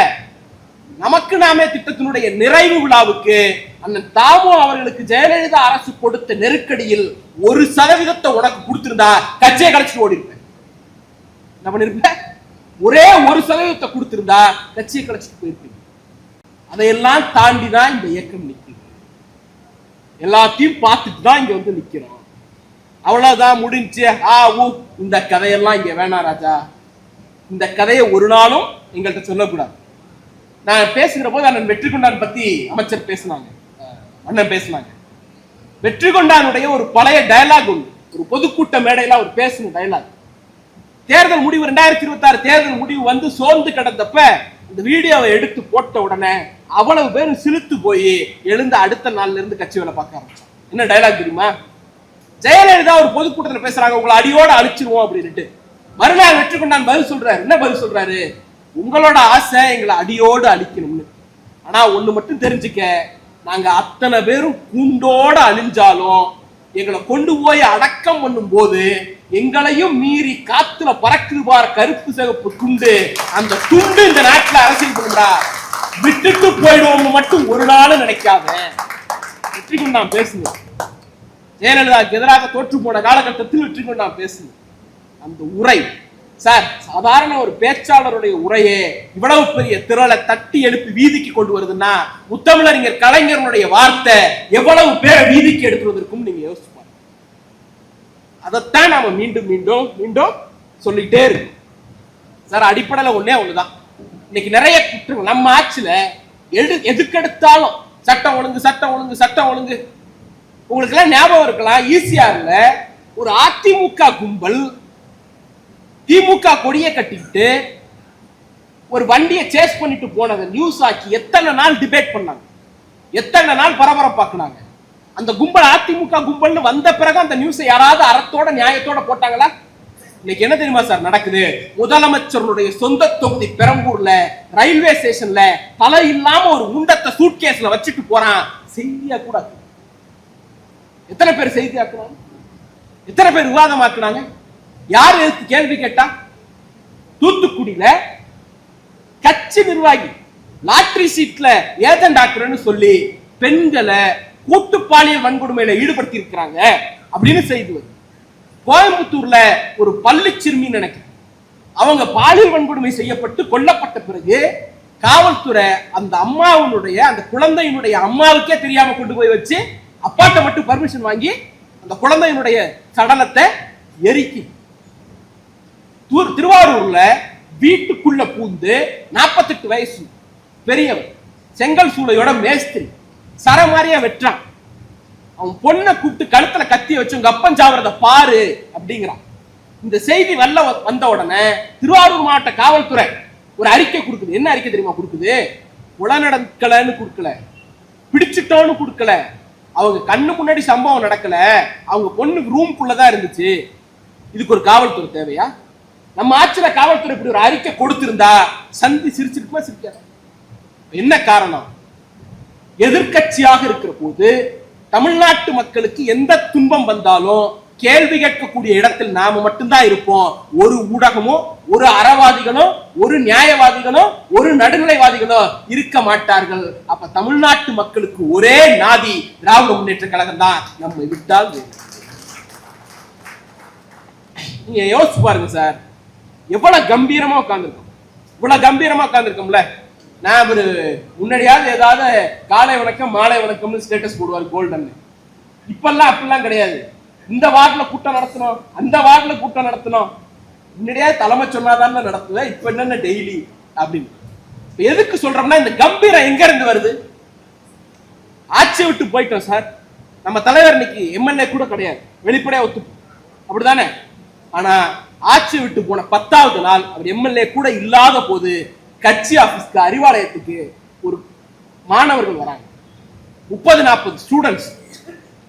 நமக்கு நாமே திட்டத்தினுடைய நிறைவு விழாவுக்கு அண்ணன் தாமோ அவர்களுக்கு ஜெயலலிதா அரசு கொடுத்த நெருக்கடியில் 1% உனக்கு கொடுத்திருந்தா கட்சியை கழிச்சுட்டு ஓடி இருப்பேன். என்ன பண்ணிருப்ப? ஒரே 1% கொடுத்திருந்தா கட்சியை கழிச்சுட்டு போயிருப்பீங்க. அதையெல்லாம் தாண்டி தான் இந்த இயக்கம் நிற்குது. எல்லாத்தையும் பார்த்துட்டு தான் இங்க நிக்கிறோம். அவ்வளவுதான் முடிஞ்சு. இந்த கதையெல்லாம் இங்க வேணாம் ராஜா. இந்த கதையை ஒரு நாளும் எங்கள்கிட்ட சொல்லக்கூடாது. நான் பேசுகிற போது அண்ணன் வெற்றிகொண்டான் பத்தி அமைச்சர் பேசினாங்க, அண்ணன் பேசினாங்க. வெற்றிகொண்டானுடைய ஒரு பழைய டயலாக் உண்டு. ஒரு பொதுக்கூட்ட மேடையில அவர் பேசின டயலாக். தேர்தல் முடிவு 2026 தேர்தல் முடிவு சோர்ந்து கிடந்தப்ப இந்த வீடியோவை எடுத்து போட்ட உடனே அவ்வளவு பேரும் சிலுத்து போய் எழுந்த அடுத்த நாள்ல இருந்து கட்சி வேலை பார்க்க ஆரம்பிச்சாங்க. என்ன டயலாக் தெரியுமா? ஜெயலலிதா ஒரு பொதுக்கூட்டத்தில் பேசுறாங்க, உங்களை அடியோட அழிச்சிருவோம் அப்படின்ட்டு. மறுநாள் வெற்றிகொண்டான் பதில் சொல்றாரு. என்ன பதில் சொல்றாரு? உங்களோட ஆசை எங்களை அடியோடு அழிக்கணும்னு. ஆனா ஒண்ணு மட்டும் தெரிஞ்சுக்க, நாங்க அத்தனை பேரும் கூண்டோட அழிஞ்சாலும் எங்களை கொண்டு போய் அடக்கம் பண்ணும் போது எங்களையும் மீறி காத்துல பறக்குது பார் கருப்பு சிகப்பு துண்டு, அந்த துண்டு இந்த நாட்டுல அரசியல் பண்ணுறா, விட்டுட்டு போயிடுவோம்னு மட்டும் ஒரு நாளும் நினைக்காத. வெற்றி கொண்டு நான் பேசுங்க, ஜெயலலிதாவுக்கு எதிராக தோற்று போன காலகட்டத்தில் வெற்றி கொண்டு நான் பேசுங்க. அந்த உரை சார், சாதாரண ஒரு பேச்சாளருடைய உரையே இவ்வளவு பெரிய திரளை தட்டி எழுப்பி வீதிக்கு கொண்டு வருதுன்னா முத்தமிழறிஞர் கலைஞருடைய வார்த்தை எவ்வளவு பேரை வீதிக்கு எடுத்து வந்திருக்கும் நீங்க யோசிச்சு பாருங்க. அதைத்தான் நாம மீண்டும் மீண்டும் மீண்டும் சொல்லிட்டே இருக்கோம் சார். அடிப்படையில் ஒன்னே ஒண்ணுதான், இன்னைக்கு நிறைய குற்றங்கள் நம்ம ஆட்சியில எதுக்கெடுத்தாலும் சட்டம் ஒழுங்கு சட்டம் ஒழுங்கு சட்டம் ஒழுங்கு. உங்களுக்கு எல்லாம் ஞாபகம் இருக்கலாம், ஈசிஆர்ல ஒரு அதிமுக கும்பல் திமுக கொடியை கட்டிட்டு ஒரு வண்டியை சேஸ் பண்ணிட்டு போனதை நியூஸ் ஆக்கி எத்தனை நாள் டிபேட் பண்ணாங்க, எத்தனை நாள் பரபரப்பாக்குனாங்க. அந்த கும்பல் அதிமுக கும்பல்னு வந்த பிறகு அந்த நியூஸை யாராவது அறத்தோட நியாயத்தோட போட்டாங்களா? இன்னைக்கு என்ன தெரியுமா சார் நடக்குது? முதலமைச்சருடைய சொந்த தொகுதி பெரம்பூர்ல ரயில்வே ஸ்டேஷன்ல தலை இல்லாம ஒரு முண்டத்தை சூட்கேஸ்ல வச்சுட்டு போறான். செய்தியா கூட எத்தனை பேர் செய்தியாக்குனாங்க, எத்தனை பேர் விவாதமாக்குனாங்க, யார் எதிர்த்து கேள்வி கேட்டா? தூத்துக்குடியில கட்சி நிர்வாகி லாட்டரி சீட்ல ஏஜென்ட் ஆக்குறேன்னு சொல்லி பெண்களை கூட்டு பாலியல் வன்கொடுமையில ஈடுபடுத்தி இருக்கிறாங்க அப்படின்னு செய்தி வருது. கோயம்புத்தூர்ல ஒரு பள்ளி சிறுமி நினைக்கிறேன், அவங்க பாலியல் வன்கொடுமை செய்யப்பட்டு கொல்லப்பட்ட பிறகு காவல்துறை அந்த அம்மாவுடைய அந்த குழந்தையினுடைய அம்மாவுக்கே தெரியாம கொண்டு போய் வச்சு அப்பாட்ட மட்டும் பர்மிஷன் வாங்கி அந்த குழந்தையினுடைய சடலத்தை எரிக்கி திருவாரூர்ல வீட்டுக்குள்ள பூந்து 48 வயசு பெரியவர் செங்கல் சூளையோட மேஸ்திரி சரமாரியா வெற்றான். அவன் பொண்ணை கூப்பிட்டு கழுத்துல கத்திய வச்சு உங்க அப்பன் சாவறத பாரு அப்படிங்கிறான். இந்த செய்தி வந்த உடனே திருவாரூர் மாவட்ட காவல்துறை ஒரு அறிக்கை கொடுக்குது. என்ன அறிக்கை தெரியுமா கொடுக்குது? உளநடக்கலன்னு கொடுக்கல, பிடிச்சிட்டோன்னு கொடுக்கல, அவங்க கண்ணு முன்னாடி சம்பவம் நடக்கல, அவங்க பொண்ணு ரூம்குள்ளதான் இருந்துச்சு. இதுக்கு ஒரு காவல்துறை தேவையா? நம்ம ஆட்சியில காவல்துறை இப்படி ஒரு அறிக்கை கொடுத்திருந்தா சந்தி சிரிச்சிருக்குமா சிரிக்காது? என்ன காரணம்? எதிர்கட்சியாக இருக்கிற போது தமிழ்நாட்டு மக்களுக்கு எந்த துன்பம் வந்தாலும் கேள்வி கேட்கக்கூடிய இடத்தில் நாம மட்டும்தான் இருப்போம். ஒரு ஊடகமோ ஒரு அறவாதிகளோ ஒரு நியாயவாதிகளோ ஒரு நடுநிலைவாதிகளோ இருக்க மாட்டார்கள். அப்ப தமிழ்நாட்டு மக்களுக்கு ஒரே நாதி திராவிட முன்னேற்ற கழகம் தான். நம்ம விட்டால் நீங்க யோசிச்சு பாருங்க சார், எவ்வளவு கம்பீரமா உட்கார்ந்துருக்கோம். இவ்வளவு கம்பீரமா உட்கார்ந்துருக்கோம்ல. நான் ஒரு முன்னாடியாவது ஏதாவது காலை வணக்கம் மாலை வணக்கம்னு ஸ்டேட்டஸ் போடுவார் கோல்டன். இப்பெல்லாம் அப்படிலாம் கிடையாது. இந்த வார்டுல கூட்டம் நடத்தணும், அந்த வார்டுல கூட்டம் நடத்தணும், முன்னாடியாவது தலைமை சொன்னாதான் நடத்துவேன், இப்ப என்னென்ன டெய்லி அப்படின்னு. எதுக்கு சொல்றோம்னா இந்த கம்பீரம் எங்க இருந்து வருது? ஆட்சியை விட்டு போயிட்டோம் சார். நம்ம தலைவர் இன்னைக்கு எம்எல்ஏ கூட கிடையாது, வெளிப்படையா ஒத்து அப்படிதானே. ஆனா ஆட்சி விட்டு போன 10வது நாள் அவர் எம்எல்ஏ கூட இல்லாத போது கட்சி ஆபீஸ்க்கு அறிவாலயத்துக்கு ஒரு மாணவர்கள் வராங்க. 30-40 ஸ்டூடெண்ட்ஸ்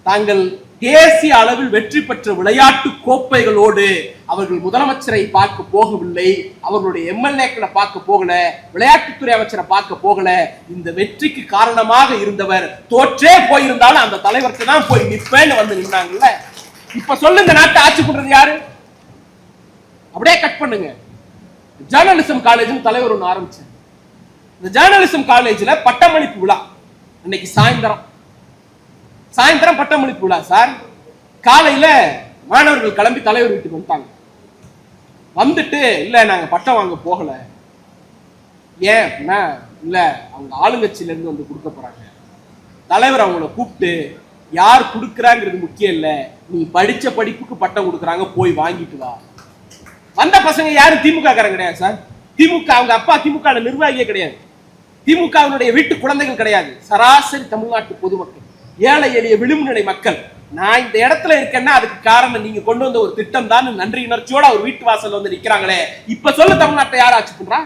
தாங்கள் தேசிய அளவில் வெற்றி பெற்ற விளையாட்டு கோப்பைகளோடு அவர்கள் முதலமைச்சரை பார்க்க போகவில்லை, அவர்களுடைய எம்எல்ஏக்களை பார்க்க போகல, விளையாட்டுத்துறை அமைச்சரை பார்க்க போகல. இந்த வெற்றிக்கு காரணமாக இருந்தவர் தோற்றே போயிருந்தாலும் அந்த தலைவருக்கு தான் போய் நிற்பேன்னு வந்து நின்னாங்கல்ல. இப்ப சொல்லுங்க, நாட்டை ஆட்சி பண்றது யாரு? அப்படியே கட் பண்ணுங்க. ஜேர்னலிசம் காலேஜ் தலைவர் ஒன்று ஆரம்பிச்சார். இந்த ஜேர்னலிசம் காலேஜ்ல பட்டமளிப்பு விழா இன்னைக்கு சாயந்தரம் பட்டமளிப்பு விழா சார். காலையில மாணவர்கள் கிளம்பி தலைவர் வீட்டுக்கு வந்துட்டாங்க. வந்துட்டு இல்ல நாங்க பட்டம் வாங்க போகல. ஏன் அப்படின்னா இல்ல அவங்க ஆளுங்கட்சியில இருந்து வந்து கொடுக்க போறாங்க. தலைவர் அவங்கள கூப்பிட்டு யார் கொடுக்குறாங்கிறது முக்கியம் இல்ல, நீ படிச்ச படிப்புக்கு பட்டம் கொடுக்குறாங்க, போய் வாங்கிட்டு வா. வந்த பசங்க யாரும் திமுக காரங்க கிடையாது சார். திமுக அவங்க அப்பா திமுக நிர்வாகியே கிடையாது, திமுகவினுடைய வீட்டு குழந்தைகள் கிடையாது. சராசரி தமிழ்நாட்டு பொதுமக்கள், ஏழை எளிய விளிம்பு நிலை மக்கள். நான் இந்த இடத்துல இருக்கேன்னா அதுக்கு காரணம் நீங்க கொண்டு வந்த ஒரு திட்டம் தான். நன்றி உணர்ச்சியோட ஒரு வீட்டு வாசல் வந்து நிக்கிறாங்களே. இப்ப சொல்லு, தமிழ்நாட்டை யார் ஆட்சி பண்றா?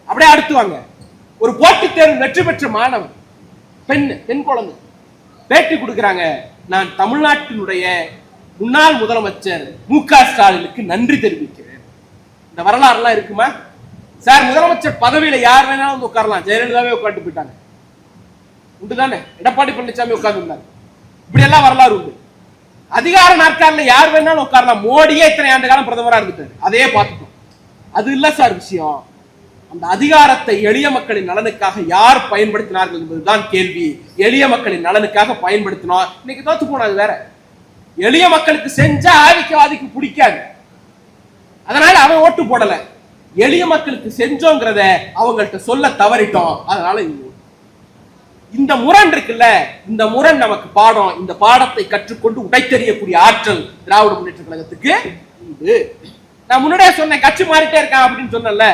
அப்படியே அடுத்து வாங்க. ஒரு போட்டித் தேர்வு வெற்றி பெற்ற மாணவன் பெண் குழந்தை பேட்டி கொடுக்கிறாங்க. நான் தமிழ்நாட்டினுடைய முன்னாள் முதலமைச்சர் மு.க. ஸ்டாலினுக்கு நன்றி தெரிவிக்கிறேன். இந்த வரலாறு எல்லாம் இருக்குமா சார்? முதலமைச்சர் பதவியில யார் வேணாலும் வந்து உட்காரலாம். ஜெயலலிதாவே உட்காந்து போயிட்டாங்க. உண்டுதானே? எடப்பாடி பழனிசாமி உட்கார்ந்துருந்தார். இப்படி எல்லாம் வரலாறு உண்டு. அதிகார நாற்காலில் யார் வேணாலும் உட்காரலாம். மோடியே இத்தனை ஆண்டு காலம் பிரதமரா இருந்துட்டாரு, அதே பார்த்துட்டோம். அது இல்ல சார் விஷயம். அந்த அதிகாரத்தை எளிய மக்களின் நலனுக்காக யார் பயன்படுத்தினார்கள் என்பதுதான் கேள்வி. எளிய மக்களின் நலனுக்காக பயன்படுத்தினோம், இன்னைக்கு தோத்து போனது வேற. எளிய மக்களுக்கு செஞ்சா ஆதிக்கவாதிக்கு பிடிக்காது, அதனால அவன் ஓட்டு போடல. எளிய மக்களுக்கு செஞ்சோங்கிறத அவங்கள்ட்ட சொல்ல தவறிட்டோம், அதனால இந்த முரண் இருக்குல்ல, இந்த முரண் நமக்கு பாடம். இந்த பாடத்தை கற்றுக்கொண்டு உடைத்தெறியக்கூடிய ஆற்றல் திராவிட முன்னேற்ற கழகத்துக்கு உண்டு. நான் முன்னாடியே சொன்னேன், கட்சி மாறிட்டே இருக்கான் அப்படின்னு சொன்னல.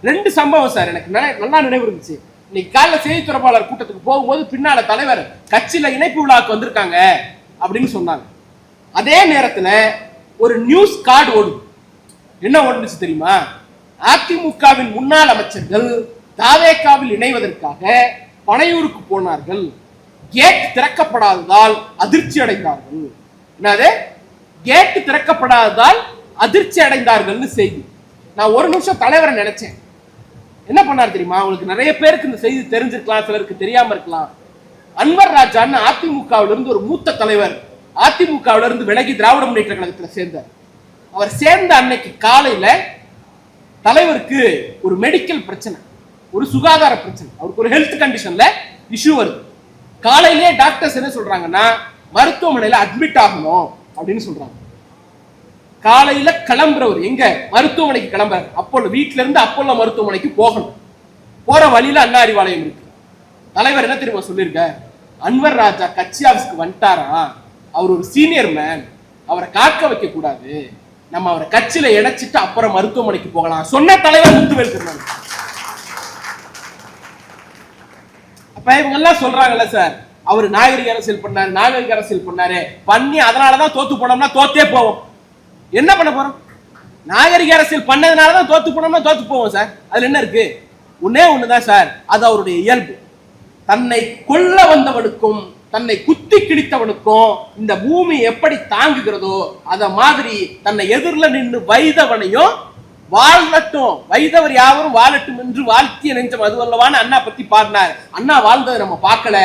2 சம்பவம் சார் எனக்கு நல்லா நினைவு இருந்துச்சு. இன்னைக்கு காலைல செய்தி தொடர்பாளர் கூட்டத்துக்கு போகும்போது பின்னால தலைவர் கட்சியில இணைப்பு விழாவுக்கு வந்திருக்காங்க அப்படின்னு சொன்னாங்க. அதே நேரத்துல ஒரு நியூஸ் கார்டு ஓடுது. என்ன ஓடுச்சு தெரியுமா? அதிமுகவின் முன்னாள் அமைச்சர்கள் தாவேகாவில் இணைவதற்காக பனையூருக்கு போனார்கள், கேட் திறக்கப்படாததால் அதிர்ச்சி அடைந்தார்கள். என்னது? கேட் திறக்கப்படாததால் அதிர்ச்சி அடைந்தார்கள் செய்தி. நான் ஒரு நிமிஷம் தலைவரை நினைச்சேன். என்ன பண்ணார் தெரியுமா? உங்களுக்கு நிறைய பேருக்கு இந்த செய்தி தெரிஞ்சிருக்கலாம், சிலருக்கு தெரியாம இருக்கலாம். அன்வர் ராஜான்னு அதிமுகவில இருந்து ஒரு மூத்த தலைவர் அதிமுகவில இருந்து விலகி திராவிட முன்னேற்ற கழகத்தில் சேர்ந்தார். அவர் சேர்ந்த அன்னைக்கு காலையில தலைவருக்கு ஒரு மெடிக்கல் பிரச்சனை, ஒரு சுகாதார பிரச்சனை, அவருக்கு ஒரு ஹெல்த் கண்டிஷன்ல இஷ்யூ வருது. காலையிலே டாக்டர்ஸ் என்ன சொல்றாங்கன்னா மருத்துவமனையில அட்மிட் ஆகணும் அப்படின்னு சொல்றாங்க. காலையில கிளம்புறவர் எங்க? மருத்துவமனைக்கு கிளம்புற. அப்போலோ வீட்டுல இருந்து அப்போலோ மருத்துவமனைக்கு போகணும். போற வழியில அண்ணா அறிவாலயம் இருக்கு. தலைவர் என்ன தெரியுமா சொல்லியிருக்க? அன்வர் ராஜா கட்சி ஆபீஸ்க்கு வந்துட்டாரா, அவர் ஒரு சீனியர் மேன், அவரை காக்க வைக்க கூடாது, நம்ம அவரை கட்சியில இணைச்சிட்டு அப்புறம் மருத்துவமனைக்கு போகலாம் சொன்ன தலைவர் முத்துவேல் கருணாநிதி. அப்ப இவங்க எல்லாம் சொல்றாங்கல்ல சார், அவர் நாகரிக அரசியல் பண்ணாரு, நாகரிக அரசியல் பண்ணாரு, பண்ணி அதனாலதான் தோத்து போனோம்னா தோத்தே போவோம். என்ன பண்ண போறோம்? நாகரிக அரசியல் பண்ணதுனாலதான் தோத்து போனோம்னா தோத்து போவோம் சார். அதுல என்ன இருக்கு? ஒன்னே ஒண்ணுதான் சார், அது அவருடைய இயல்பு. தன்னை கொல்ல வந்தவனுக்கும் தன்னை குத்தி கிழித்தவனுக்கும் இந்த பூமி எப்படி தாங்குகிறதோ அத மாதிரி தன்னை எதிரில் நின்று வைதவனையும் வாழட்டும், வைதவர் யாவரும் வாழட்டும் என்று வாழ்த்திய நெஞ்சம் அதுவல்லவான்னு அண்ணா பத்தி பாடினார். அண்ணா வாழ்ந்ததை நம்ம பார்க்கல,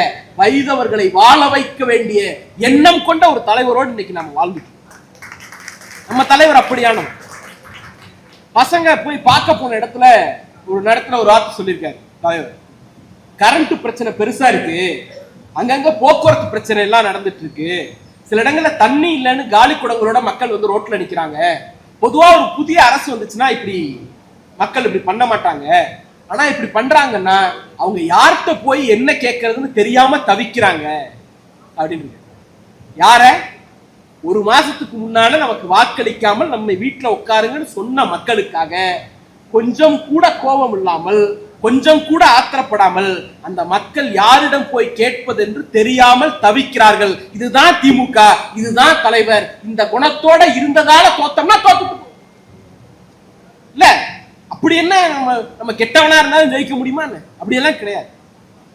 வைதவர்களை வாழ வைக்க வேண்டிய எண்ணம் கொண்ட ஒரு தலைவரோடு இன்னைக்கு நம்ம வாழ்ந்துட்டோம். நம்ம தலைவர் அப்படியானவர். பசங்க போய் பார்க்க போன இடத்துல ஒரு வார்த்தை சொல்லியிருக்காரு தலைவர். கரண்ட் பிரச்சனை பெருசா இருக்கு, அங்கங்க போக்குவரத்து பிரச்சனை எல்லாம் நடந்துட்டு இருக்கு, சில இடங்கள்ல தண்ணி இல்லைன்னு காலி குடங்களோட மக்கள் வந்து ரோட்ல நிக்கிறாங்க. பொதுவா ஒரு புதிய அரசு வந்துச்சுன்னா இப்படி மக்கள் இப்படி பண்ண மாட்டாங்க, ஆனா இப்படி பண்றாங்கன்னா அவங்க யார்கிட்ட போய் என்ன கேட்கறதுன்னு தெரியாம தவிக்கிறாங்க அப்படின்னு. யார? ஒரு மாசத்துக்கு முன்னால நமக்கு வாக்களிக்காமல் நம்ம வீட்டுல உட்காருங்கன்னு சொன்ன மக்களுக்காக கொஞ்சம் கூட கோபம் இல்லாமல், கொஞ்சம் கூட ஆத்திரப்படாமல் அந்த மக்கள் யாரிடம் போய் கேட்பது என்று தெரியாமல் தவிக்கிறார்கள். இதுதான் திமுக, இதுதான் தலைவர். இந்த குணத்தோட இருந்ததால தோத்தோம்னா தோத்து இல்ல. அப்படி என்ன நம்ம கெட்டவனா இருந்தாலும் ஜெயிக்க முடியுமா? அப்படி எல்லாம் கிடையாது.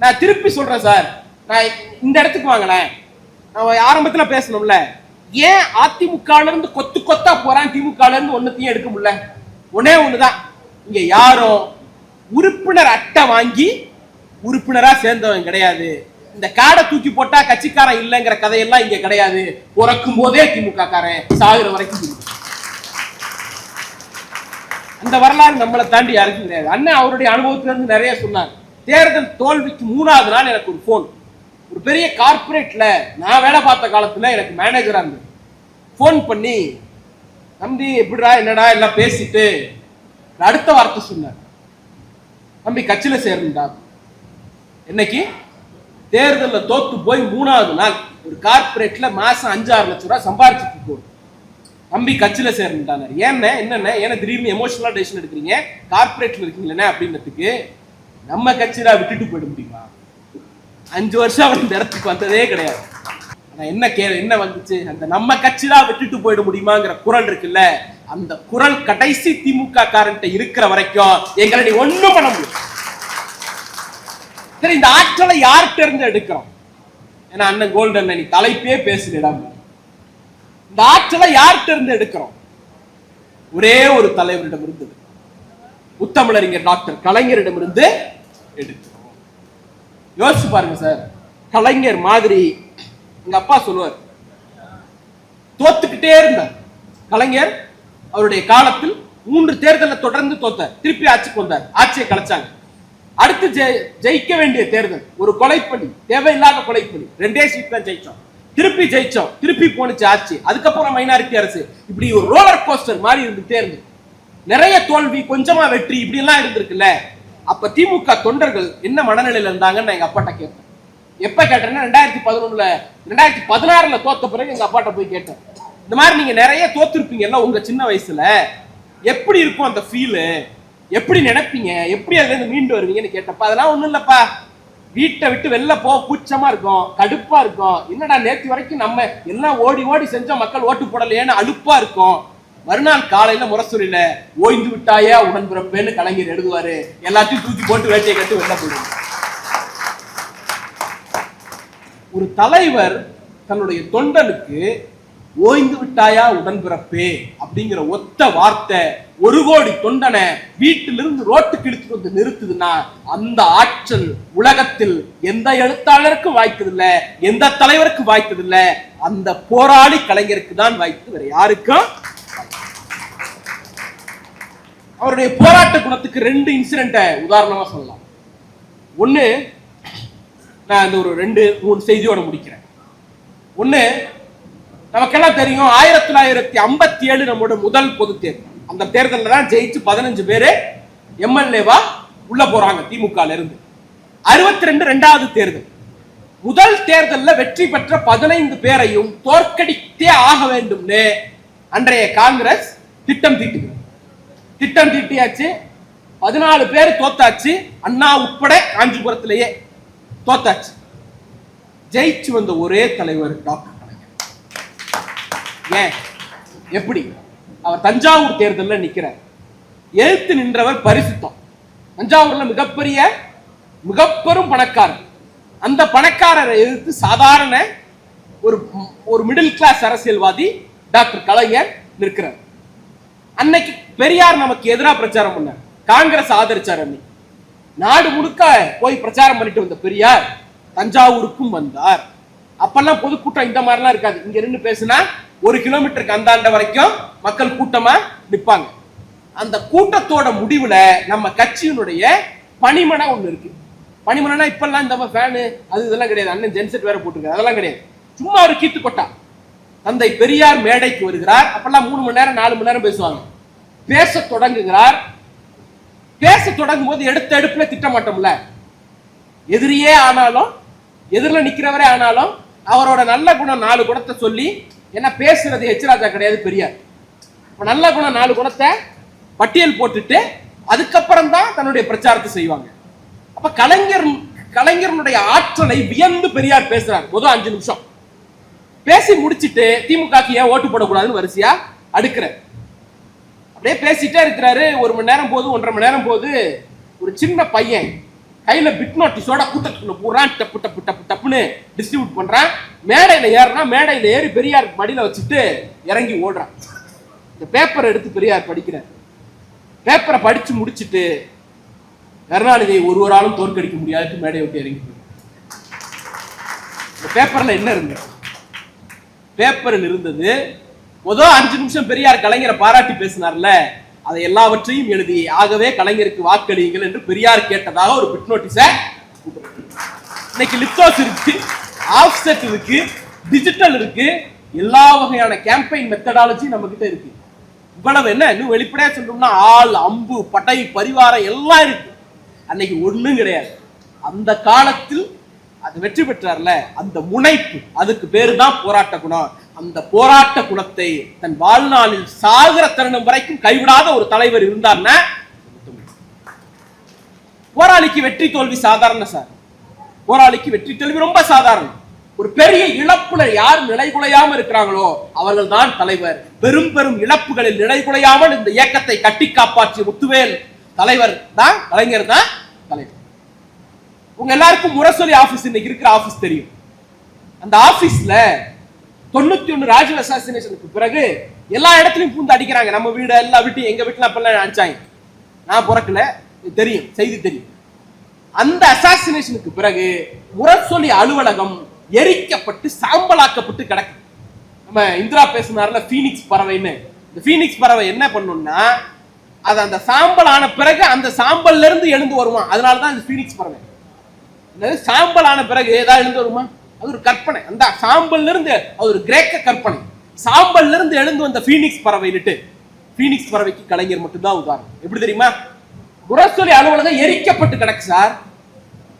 நான் திருப்பி சொல்றேன் சார், நான் இந்த இடத்துக்கு வாங்கினேன், நான் ஆரம்பத்துல பேசணும்ல, ஏன் அதிமுக இருந்து கொத்து கொத்தா போறான், திமுக இருந்து ஒன்னத்தையும் எடுக்க முடியல? ஒன்னே ஒண்ணுதான், இங்க யாரும் உறுப்பினர் அட்டை வாங்கி உறுப்பினரா சேர்ந்தவன் கிடையாது. இந்த காடை தூக்கி போட்டா கட்சிக்காரன் இல்லைங்கிற கதையெல்லாம் இங்க கிடையாது. பிறக்கும் போதே திமுக காரன், சாகுற வரைக்கும். அந்த வரலாறு நம்மளை தாண்டி யாருக்கும் கிடையாது. அண்ணன் அவருடைய அனுபவத்துல இருந்து நிறைய சொன்னார். தேர்தல் தோல்விக்கு 3வது நாள் எனக்கு ஒரு போன், ஒரு பெரிய கார்பரேட்ல நான் வேலை பார்த்த காலத்துல எனக்கு மேனேஜரா இருந்தது. போன் பண்ணி, தம்பி எப்படிடா என்னடா எல்லாம் பேசிட்டு அடுத்த வார்த்தை சொன்னார், தம்பி கட்சியில சேரணும்டா. என்னைக்கு? தேர்தலில் தோத்து போய் 3வது நாள் ஒரு கார்பரேட்ல மாசம் 5-6 லட்சம் ரூபாய் சம்பாரிச்சுட்டு போகும். தம்பி கட்சியில சேரணும்டாங்க. ஏன்னா என்னென்ன ஏன்னா திடீர்னு எமோஷனலா டெசிஷன் எடுக்கிறீங்க, கார்பரேட்ல இருக்கீங்களே அப்படின்றதுக்கு. நம்ம கட்சியில விட்டுட்டு போயிட முடியுமா? 5 வருஷம் அவர் இந்த இடத்துக்கு வந்ததே கிடையாது. என்ன வந்துச்சு? அந்த நம்ம கட்சியில விட்டுட்டு போயிட முடியுமாங்கிற குரல் இருக்குல்ல, அந்த குரல் கடைசி திமுக காரன்ட்ட இருக்கிற வரைக்கும் எங்களை ஒண்ணும் பண்ண முடியும். சரி, இந்த ஆற்றலை யார்கிட்ட இருந்து எடுக்கிறோம்? ஏன்னா அண்ணன் கோல்டன் நீ தலைப்பே பேசுகிடம். இந்த ஆற்றலை யார்கிட்ட இருந்து எடுக்கிறோம்? ஒரே ஒரு தலைவரிடம் இருந்தது, முத்தமிழறிஞர் டாக்டர் கலைஞரிடம் இருந்து எடுக்கிறோம். யோசிச்சு பாருங்க சார், கலைஞர் மாதிரி எங்க அப்பா சொல்லுவார், தோத்துக்கிட்டே இருந்தார் கலைஞர். அவருடைய காலத்தில் 3 தேர்தலை தொடர்ந்து தோத்தார், திருப்பி ஆட்சிக்கு வந்தார், ஆட்சியை கலைச்சாங்க. அடுத்து ஜெயிக்க வேண்டிய தேர்தல் ஒரு கொலைப்பணி, தேவையில்லாத கொலைப்பணி, 2 சீட் தான் ஜெயிச்சோம், திருப்பி ஜெயிச்சோம், திருப்பி போனுச்சு ஆட்சி, அதுக்கப்புறம் மைனாரிட்டி அரசு. இப்படி ஒரு ரோலர் கோஸ்டர் மாதிரி இருந்துட்டே இருந்து நிறைய தோல்வி, கொஞ்சமா வெற்றி, இப்படி எல்லாம் இருந்திருக்குல்ல. அப்ப திமுக தொண்டர்கள் என்ன மனநிலையில இருந்தாங்கன்னு எங்க அப்பாட்ட கேட்டேன். எப்ப கேட்டேன்னா 2016ல தோத்த பிறகு எங்க அப்பாட்ட போய் கேட்டேன், இந்த மாதிரி நீங்க நிறைய தோத்துருப்பீங்கல்ல உங்க சின்ன வயசுல, எப்படி இருக்கும் அந்த ஃபீலு, எப்படி நினைப்பீங்க, எப்படி அதுல இருந்து மீண்டு வருவீங்கன்னு கேட்டப்ப, அதெல்லாம் ஒண்ணும் இல்லப்பா, வீட்டை விட்டு வெளில போக கூச்சமா இருக்கும், கடுப்பா இருக்கும், என்னடா நேற்று வரைக்கும் நம்ம எல்லாம் ஓடி ஓடி செஞ்ச மக்கள் ஓட்டு போடலையேன்னு அலுப்பா இருக்கும், மறுநாள் காலையில முரசொலியில ஓய்ந்து விட்டாயா உடன்பிறப்பேன்னு கலைஞர் எழுதுவாரு, எல்லாத்தையும் தூக்கி போட்டு வேட்டையை கட்டு வெளில போயிடுவாங்க. ஒரு தலைவர் தன்னுடைய தொண்டனுக்கு ஓய்ந்து விட்டாயா உடன்பிறப்பே அப்படிங்கிற ஒத்த வார்த்தை 1 கோடி தொண்டனை வீட்டிலிருந்து ரோட்டுக்கு இழுத்து வந்து நிறுத்துதுன்னா, அந்த ஆற்றல் உலகத்தில் எந்த எழுத்தாளருக்கும் வாய்த்ததில்ல, எந்த தலைவருக்கும் வாய்த்ததில்ல, அந்த போராளி கலைஞருக்கு தான் வாய்த்து, வேற யாருக்கும். அவருடைய போராட்ட குணத்துக்கு 2 இன்சிடென்ட்டை உதாரணமா சொல்லலாம். ஒண்ணு, நான் இந்த ஒரு 2-3 செய்தியோட முடிக்கிறேன். ஒண்ணு, நமக்கெல்லாம் தெரியும் 1957 நம்மளோட முதல் பொது தேர்தல். அந்த தேர்தலில் தான் ஜெயிச்சு 15 பேரு எம்எல்ஏவா உள்ள போறாங்க திமுகல இருந்து. 62 2வது தேர்தல். முதல் தேர்தலில் வெற்றி பெற்ற 15 பேரையும் தோற்கடித்தே ஆக வேண்டும்னு அன்றைய காங்கிரஸ் திட்டம் தீட்டியாச்சு. 14 பேர் தோத்தாச்சு, அண்ணா உட்பட காஞ்சிபுரத்திலேயே தோத்தாச்சு. ஜெயிச்சு வந்த ஒரே தலைவர் டாக்டர் கலைஞர். ஏன், எப்படி? அவர் தஞ்சாவூர் தேர்தலில் நிற்கிறார், எழுத்து நின்றவர் பரிசுத்தம். தஞ்சாவூர்ல மிகப்பெரும் பணக்காரர். அந்த பணக்காரரை எதிர்த்து சாதாரண ஒரு மிடில் கிளாஸ் அரசியல்வாதி டாக்டர் கலைஞர் நிற்கிறார். அன்னைக்கு பெரியார் நமக்கு எதிராக பிரச்சாரம் பண்ணார், காங்கிரஸ் ஆதரிச்சார். அன்னைக்கு நாடு முழுக்க போய் பிரச்சாரம் பண்ணிட்டு வந்த பெரியார் தஞ்சாவூருக்கும் வந்தார். அப்பெல்லாம் பொதுக்கூட்டம் இந்த மாதிரிலாம் இருக்காது. இங்க நின்று பேசினா 1 கிலோமீட்டருக்கு அந்தாண்ட வரைக்கும் மக்கள் கூட்டமா நிற்பாங்க. அந்த கூட்டத்தோட முடிவுல நம்ம கட்சியினுடைய பணிமனை ஒண்ணு இருக்கு. பணிமனைனா இப்பெல்லாம் இந்த ஃபேனு அது இதெல்லாம் கிடையாது, அண்ணன் ஜென்செட் வேற போட்டுருக்காரு, அதெல்லாம் கிடையாது. சும்மா ஒரு கீத்து கொட்டா. தந்தை பெரியார் மேடைக்கு வருகிறார். அப்பெல்லாம் 3 மணி நேரம் 4 மணி நேரம் பேசுவாங்க. பேச தொடங்குகிறார். பேச தொடங்கும் போது எடுத்த எடுப்புல திட்ட மாட்டோம்ல, எதிரியே ஆனாலும் எதிரில் நிக்கிறவரே ஆனாலும் அவரோட நல்ல குணம் 4 குணத்தை சொல்லி, என்ன பேசுறது எச்ராஜா கிடையாது பெரியார். நல்ல குணம் 4 குணத்தை பட்டியல் போட்டுட்டு அதுக்கப்புறம் தான் தன்னுடைய பிரச்சாரத்தை செய்வாங்க. அப்ப கலைஞருடைய ஆற்றலை வியந்து பெரியார் பேசுறார். முதல் 5 நிமிஷம் பேசி முடிச்சுட்டு திமுகக்கு ஏன் ஓட்டு போடக்கூடாதுன்னு வரிசையா அடுக்கிற. அப்படியே பேசிட்டே இருக்கிறாரு. 1 மணி நேரம் போது, 1.5 மணி நேரம் போது, ஒரு சின்ன பையன் கையில பிட் நோட்டீஸோட கூட்டத்துக்குள்ள போறான், டப்பு டப்பு டப்பு டப்புன்னு டிஸ்ட்ரிபியூட் பண்றான். மேடையில ஏறினா மேடையில ஏறி பெரியார் மடியில வச்சுட்டு இறங்கி ஓடுறான். இந்த பேப்பரை எடுத்து பெரியார் படிக்கிறார். பேப்பரை படிச்சு முடிச்சுட்டு, கருணாநிதியை ஒருவராலும் தோற்கடிக்க முடியாது, மேடையை விட்டு இறங்கி போய். இந்த பேப்பர்ல என்ன இருந்தது? பேப்பரில் இருந்தது, முதல் 5 நிமிஷம் பெரியார் கலைஞரை பாராட்டி பேசினார்ல, அதை எல்லாவற்றையும் எழுதி, ஆகவே கலைஞருக்கு வாக்களியுங்கள் என்று பெரியார் கேட்டதாக ஒரு பிட் நோட்டீஸ. இன்னைக்கு லிப்டோஸ் இருக்கு, ஆஃப்செட் இருக்கு, டிஜிட்டல் இருக்கு, எல்லா வகையான கேம்பெயின் மெத்தடாலஜி நம்ம கிட்ட இருக்கு. இவ்வளவு என்ன, இன்னும் வெளிப்படையா சொல்லணும்னா ஆள், அம்பு, படை, பரிவாரம் எல்லாம் இருக்கு. அன்னைக்கு ஒண்ணும் கிடையாது. அந்த காலத்தில் அது வெற்றி பெற்றார்ல, அந்த முனைப்பு, அதுக்கு பேரு தான் போராட்ட குணம். அந்த போராட்ட குணத்தை தன் வாழ்நாளில் சாகர தருணம் வரைக்கும் கைவிடாத ஒரு தலைவர் இருந்தார்னா, போராளிக்கு வெற்றி தோல்வி சாதாரண சார். போராளிக்கு வெற்றி தோல்வி ரொம்ப சாதாரணம். ஒரு பெரிய இழப்புல யார் நிலைகுலையாம இருக்கிறாங்களோ அவர்கள் தான் தலைவர். பெரும் பெரும் இழப்புகளில் நிலைகுலையாமல் இந்த இயக்கத்தை கட்டி காப்பாற்றிய முத்துவேல் தலைவர் தான், கலைஞர் தான் தலைவர். உங்க எல்லாருக்கும் முரசொலி ஆபீஸ் இன்னைக்கு இருக்கிற ஆபீஸ் தெரியும். அந்த ஆபீஸ்ல 91 ராஜீவ் அசாசினேஷனுக்கு பிறகு எல்லா இடத்துலயும் பூந்து அடிக்கிறாங்க. நம்ம வீடு எல்லா வீட்டையும், எங்க வீட்டுல அப்பெல்லாம் அடிச்சாங்க. நான் பிறக்கல, தெரியும், செய்தி தெரியும். அந்த அசாசினேஷனுக்கு பிறகு முரசொலி அலுவலகம் எரிக்கப்பட்டு சாம்பலாக்கப்பட்டு கிடக்கு. நம்ம இந்திரா பேசினார்ல பீனிக்ஸ் பறவைன்னு, இந்த பீனிக்ஸ் பறவை என்ன பண்ணும்னா அது அந்த சாம்பல் ஆன பிறகு அந்த சாம்பல்ல இருந்து எழுந்து வருமா, அதனாலதான் இந்த பீனிக்ஸ் பறவை. சாம்பல் ஆன பிறகு ஏதாவது எழுந்து வருமா, அது ஒரு கற்பனை. அந்த சாம்பல்ல இருந்து அது ஒரு கிரேக்க கற்பனை. சாம்பல்ல இருந்து எழுந்து வந்த பீனிக்ஸ் பறவைன்னுட்டு, பீனிக்ஸ் பறவைக்கு கலைஞர் மட்டும்தான் உதாரணம். எப்படி தெரியுமா? முரசொலி அலுவலகம் எரிக்கப்பட்டு கிடக்கு சார்,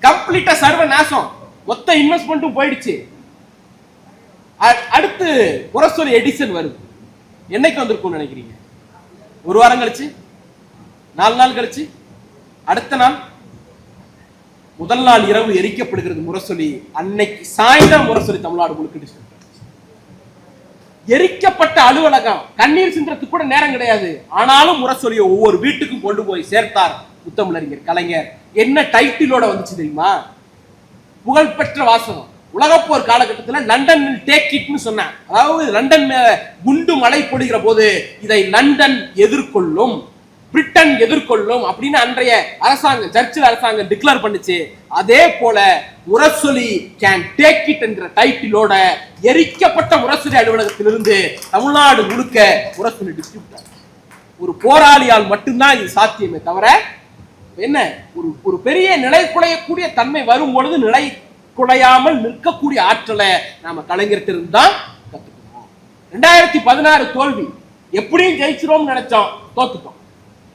கம்ப்ளீட்டா சர்வ நாசம், மொத்த இன்வெஸ்ட்மெண்ட்டும் போயிடுச்சு. அடுத்து முரசொலி எடிசன் வருது. என்னைக்கு வந்திருக்கும் நினைக்கிறீங்க? ஒரு வாரம் கழிச்சு, 4 நாள் கழிச்சு, அடுத்த நாள், முதல் நாள் இரவு எரிக்கப்படுகிறது முரசொலி. அன்னைக்கு சாயந்தரம் முரசொலி தமிழ்நாடு முழுக்க எரிக்கப்பட்ட அலுவலகம். கண்ணீர் சிந்தறதுக்கு கூட நேரம் கிடையாது. ஆனாலும் முரசொலியை ஒவ்வொரு வீட்டுக்கும் கொண்டு போய் சேர்த்தார் முத்தமிழறிஞர் கலைஞர். என்ன டைட்டிலோட வந்துச்சு தெரியுமா? புகழ்பெற்ற வாசகம். உலகப்போர் காலகட்டத்தில் லண்டனில் டேக் இட்னு சொன்னார். அதாவது லண்டன் குண்டு மழை பொழிகிற போது இதை லண்டன் எதிர்கொள்ளும், பிரிட்டன் எதிர்கொள்ளும் அப்படின்னு அன்றைய அரசாங்கம், சர்ச்சில் அரசாங்கம் டிக்ளேர் பண்ணுச்சு. அதே போல முரசொலி கேன் டேக் இட் என்ற டைட்டிலோட எரிக்கப்பட்ட முரசொலி அலுவலகத்திலிருந்து தமிழ்நாடு முழுக்க முரசொலி டிஸ்ட்ரிபியூட்டர். ஒரு போராளியால் மட்டும்தான் இது சாத்தியமே தவிர என்ன ஒரு பெரிய நிலை குலையக்கூடிய தன்மை வரும் பொழுது நிலை குலையாமல் நிற்கக்கூடிய ஆற்றலை நாம கலைஞர்கிட்ட தான் கத்துக்கணும். 2016 தோல்வி, எப்படியும் ஜெயிச்சிரோம் நினைச்சோம், தோத்துட்டோம்.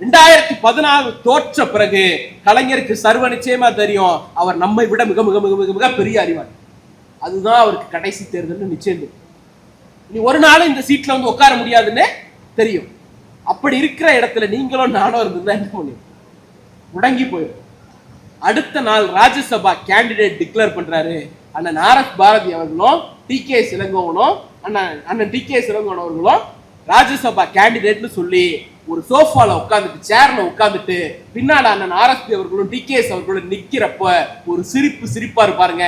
2016 தோற்ற பிறகு கலைஞருக்கு சர்வ நிச்சயமா தெரியும் அவர் நம்மை விட மிக மிக மிக மிக மிக பெரிய அறிவாளி. அதுதான் அவருக்கு கடைசி தேர்தல் நிச்சயம். நீ ஒரு நாளும் இந்த சீட்ல வந்து உட்கார முடியாதுன்னு தெரியும். அப்படி இருக்கிற இடத்துல நீங்களும் நானும் இருந்ததுதான் என்ன பண்ணுவோம்? முடங்கி போயிடும். அடுத்த நாள் ராஜ்யசபா கேண்டிடேட் டிக்ளேர் பண்றாரு. அண்ணன் RS பாரதி அவர்களும் TK இளங்கோவனும் அண்ணன் TK இளங்கோவன் அவர்களும் ராஜ்யசபா கேண்டிடேட்னு சொல்லி ஒரு சோஃபால உட்கார்ந்துட்டு, சேர்ல உட்கார்ந்துட்டு பின்னால அண்ணன் RSP அவர்களும் TK அவர்களும் நிக்கிறப்ப ஒரு சிரிப்பா இருப்பாருங்க.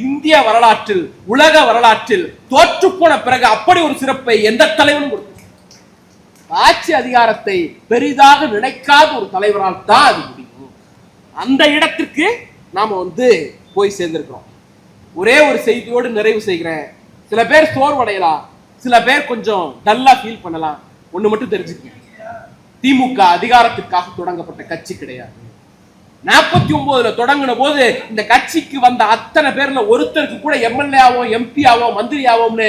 இந்திய வரலாற்றில், உலக வரலாற்றில் தோற்று போன பிறகு அப்படி ஒரு சிறப்பை எந்த தலைவனும் கொடுத்து, ஆட்சி அதிகாரத்தை பெரிதாக நினைக்காத ஒரு தலைவரால் தான் அது முடியும். அந்த இடத்திற்கு நாம போய் சேர்ந்திருக்கிறோம். ஒரே ஒரு செய்தியோடு நிறைவு செய்கிறேன். சில பேர் சோர்வடையலாம், சில பேர் கொஞ்சம் டல்லா ஃபீல் பண்ணலாம். ஒண்ணு மட்டும் தெரிஞ்சுக்கங்க, திமுக அதிகாரத்திற்காக தொடங்கப்பட்ட கட்சி கிடையாது. 49ல தொடங்கின போது இந்த கட்சிக்கு வந்த அத்தனை பேர்ல ஒருத்தருக்கு கூட MLA ஆவோம், MP ஆவோம், மந்திரி ஆவோம்னு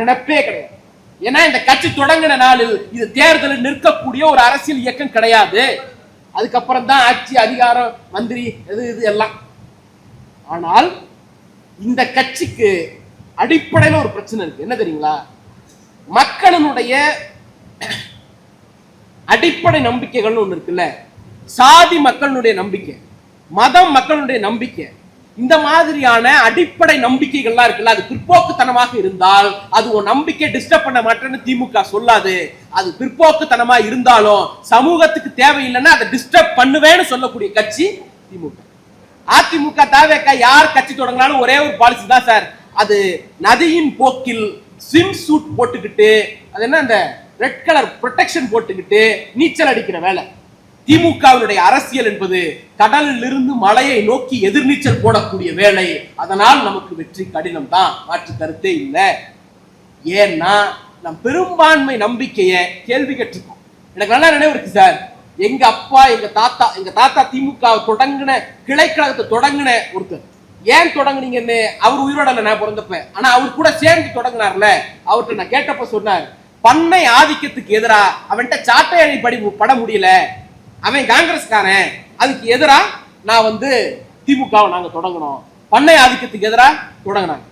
நினைப்பே கிடையாது. ஏன்னா இந்த கட்சி தொடங்கின நாளில் இது தேர்தலில் நிற்கக்கூடிய ஒரு அரசியல் இயக்கம் கிடையாது. அதுக்கப்புறம் தான் ஆட்சி அதிகாரம், மந்திரி, இது எல்லாம். ஆனால் இந்த கட்சிக்கு அடிப்படையில் ஒரு பிரச்சனை இருக்கு. என்ன தெரியுங்களா? மக்களினுடைய அடிப்படை நம்பிக்கைகள் ஒண்ணு இருக்குல்ல. சாதி மக்களுடைய நம்பிக்கை, மதம் மக்களுடைய நம்பிக்கை, இந்த மாதிரியான அடிப்படை நம்பிக்கைகள்லாம் இருக்குல்ல, அது பிற்போக்குத்தனமாக இருந்தால் அது உன் நம்பிக்கை டிஸ்டர்ப் பண்ண மாட்டேன்னு திமுக சொல்லாது. அது பிற்போக்குத்தனமா இருந்தாலும் சமூகத்துக்கு தேவையில்லைன்னா அதை டிஸ்டர்ப் பண்ணுவேன்னு சொல்லக்கூடிய கட்சி திமுக. அதிமுக, தவிக யார் கட்சி தொடங்கினாலும் ஒரே ஒரு பாலிசி தான் சார். அது நதியின் போக்கில் ஸ்விம் சூட் போட்டுக்கிட்டு, அது என்ன அந்த ரெட் கலர் ப்ரொடெக்ஷன் போட்டுக்கிட்டு நீச்சல் அடிக்கிற வேலை. திமுகவினுடைய அரசியல் என்பது கடலில் இருந்து மலையை நோக்கி எதிர்நீச்சல் போடக்கூடிய வேலை. அதனால் நமக்கு வெற்றி கடினம் தான், மாற்று கருத்தே இல்லை. ஏன்னா நம் பெரும்பான்மை நம்பிக்கையை கேள்வி கேட்டிருக்கோம். எனக்கு நல்லா நினைவு இருக்கு சார், எங்க அப்பா எங்க தாத்தா திமுக தொடங்கின, கிளைக்கழகத்தை தொடங்கின ஒருத்தர். ஏன் தொடங்குனீங்கன்னு அவர் உயிரோட நான் பிறந்தப்ப, ஆனா அவர் கூட சேர்ந்து தொடங்கினார்ல, அவர்கிட்ட நான் கேட்டப்ப சொன்னார், பண்ணை ஆதிக்கத்துக்கு எதிரா அவன்கிட்ட சாட்டை அணி பட முடியல, அவன் காங்கிரஸ்காரன், அதுக்கு எதிரா நான் திமுகவை நாங்க தொடங்கணும், பண்ணை ஆதிக்கத்துக்கு எதிரா தொடங்கினாங்க.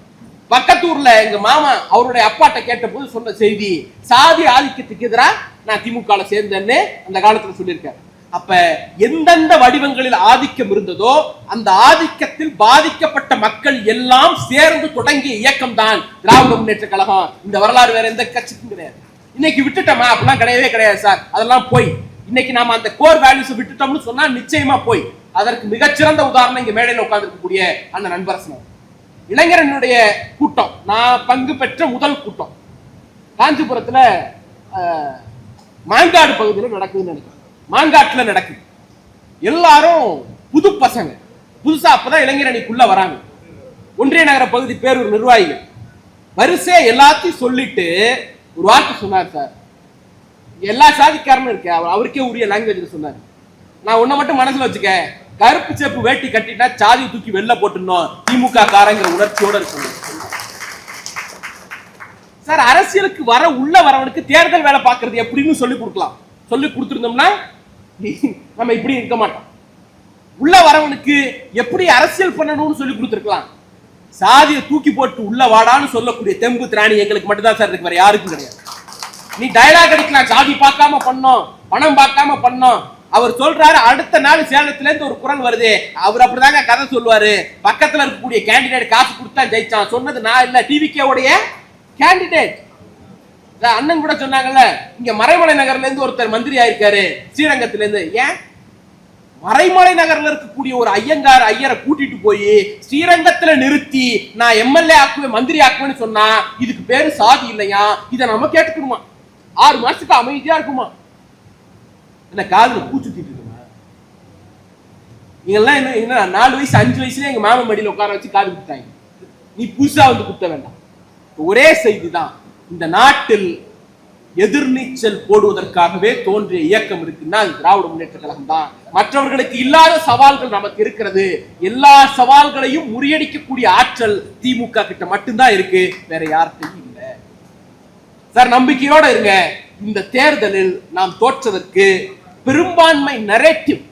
பக்கத்தூர்ல எங்க மாமா அவருடைய அப்பாட்ட கேட்ட போது சொன்ன செய்தி, சாதி ஆதிக்கத்துக்கு எதிரா நான் திமுக சேர்ந்தேன்னு அந்த காலத்துல சொல்லியிருக்காரு. அப்ப எந்தெந்த வடிவங்களில் ஆதிக்கம் இருந்ததோ அந்த ஆதிக்கத்தில் பாதிக்கப்பட்ட மக்கள் எல்லாம் சேர்ந்து தொடங்கிய இயக்கம் தான் திராவிட முன்னேற்ற கழகம். இந்த வரலாறு வேற எந்த கட்சிக்கும் கிடையாது. இன்னைக்கு விட்டுட்டோமா? அப்படிலாம் கிடையவே கிடையாது சார். அதெல்லாம் போய் இன்னைக்கு நாம அந்த கோர் வேல்யூஸ் விட்டுட்டோம்னு சொன்னா நிச்சயமா போய். அதற்கு மிகச்சிறந்த உதாரணம் இங்க மேடையில் உட்கார்ந்திருக்கக்கூடிய அந்த நண்பரசன் இளைஞரனுடைய கூட்டம். நான் பங்கு பெற்ற முதல் கூட்டம் காஞ்சிபுரத்துல மாங்காடு பகுதியில் நடக்குதுன்னு நினைக்கிறேன். மாங்காட்டுல நடக்குது. எல்லாரும் புது பசங்க, புதுசா அப்பதான் இளைஞர் அணிக்குள்ள வராங்க. ஒன்றிய நகர பகுதி பேரூர் நிர்வாகிகள் வரிசையா எல்லாத்தையும் சொல்லிட்டு ஒரு வார்த்தை சொன்னார் சார். எல்லா சாதிக்காரனும் இருக்க அவருக்கே உரிய லாங்குவேஜ்ல சொன்னார். நான் உன்னை மட்டும் மனசுல வச்சுக்க, கருப்பு சேப்பு வேட்டி கட்டிட்டா சாதியை தூக்கி வெளில போட்டுனோம் திமுக காரங்கிற உணர்ச்சியோட இருக்கணும் சார். அரசியலுக்கு உள்ள வரவனுக்கு தேர்தல் வேலை பார்க்கறது எப்படின்னு சொல்லி கொடுக்கலாம். சொல்லி கொடுத்துருந்தோம்னா நம்ம இப்படி இருக்க மாட்டோம். உள்ள வரவனுக்கு எப்படி அரசியல் பண்ணணும்னு சொல்லி கொடுத்துருக்கலாம். சாதியை தூக்கி போட்டு உள்ள வாடான்னு சொல்லக்கூடிய தெம்பு திராணி எங்களுக்கு மட்டும்தான் சார் இருக்கு, வேற யாருக்கும் கிடையாது. நீ டயலாக் அடிக்கலாம், சாதி பார்க்காம பண்ணோம், பணம் பார்க்காம பண்ணோம். அவர் சொல்றாரு, அடுத்த நாள் சேலத்துல இருந்து ஒரு குரல் வருது, அவர் அப்படிதாங்க கதை சொல்லுவாரு, பக்கத்துல இருக்கக்கூடிய கேண்டிடேட் காசு கொடுத்தா ஜெயிச்சான். சொன்னது நான் இல்ல, டிவிகே உடைய கேண்டிடேட். அண்ணன் கூட சொன்னாங்கல்ல, இங்க மறைமலை நகர்ல இருந்து ஒருத்தர் மந்திரி ஆயிருக்காரு ஸ்ரீரங்கத்துல இருந்து. ஏன் மறைமலை நகர்ல இருக்கக்கூடிய ஒரு ஐயரை கூட்டிட்டு போய் ஸ்ரீரங்கத்துல நிறுத்தி நான் எம்எல்ஏ ஆக்குவேன் மந்திரி ஆக்குவேன்னு சொன்னா இதுக்கு பேரு சாதி இல்லையா? இதை நம்ம கேட்டுக்கணுமா? 6 மாசத்துக்கு அமைதியா இருக்குமா? என்ன காதுல பூச்சுத்திட்டு இருக்குமா? நீங்கெல்லாம் என்ன 4 வயசு 5 வயசுல எங்க மாமன் மடியில உட்கார வச்சு காது குடுத்தாங்க. நீ புதுசா வந்து குத்த வேண்டாம். ஒரே செய்தி தான், இந்த நாட்டில் எதிர்நீச்சல் போடுவதற்காகவே தோன்றிய இயக்கம் இருக்குன்னா அது திராவிட முன்னேற்ற கழகம் தான். மற்றவர்களுக்கு இல்லாத சவால்கள் நமக்கு இருக்கிறது. எல்லா சவால்களையும் முறியடிக்கக்கூடிய ஆற்றல் திமுக கிட்ட மட்டும்தான் இருக்கு, வேற யார்கிட்டையும் இல்லை சார். நம்பிக்கையோட இருங்க. இந்த தேர்தலில் நாம் தோற்றதற்கு பெரும்பான்மை நரேட்டிவ்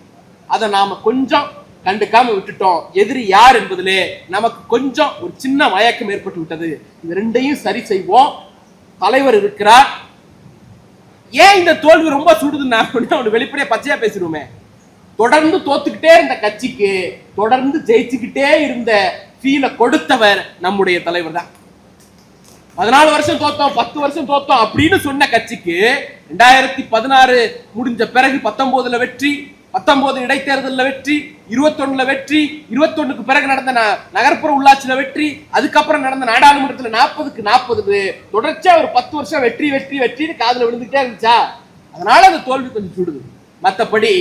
அதை நாம கொஞ்சம் கண்டுக்காம விட்டுட்டோம். எதிரி யார் என்பதிலே நமக்கு கொஞ்சம் ஒரு சின்ன மயக்கம் ஏற்பட்டு விட்டது. இது ரெண்டையும் சரி செய்வோம். தலைவர் இருக்கிறார். ஏன் இந்த தோல்வி ரொம்ப சுடுதுன்னா வெளிப்படையா பச்சையா பேசிடுவோமே. தொடர்ந்து தோத்துக்கிட்டே இருந்த கட்சிக்கு தொடர்ந்து ஜெயிச்சுக்கிட்டே இருந்த ஃபீலை கொடுத்தவர் நம்முடைய தலைவர் தான். 14 வருஷம் தோத்தோம், 10 வருஷம் தோத்தோம் அப்படின்னு சொன்ன கட்சிக்கு 2016 முடிஞ்ச பிறகு 19ல வெற்றி, 19 இடைத்தேர்தலில் வெற்றி, 21ல வெற்றி, 21க்கு பிறகு நடந்த நகர்ப்புற உள்ளாட்சியில வெற்றி, அதுக்கப்புறம் நடந்த நாடாளுமன்றத்துல 40க்கு 40 தொடர்ச்சியா ஒரு 10 வருஷம் வெற்றி வெற்றி வெற்றின்னு காதுல விழுந்துட்டே இருந்துச்சா? அதனால அந்த தோல்வி கொஞ்சம் சுடுது. மற்றபடி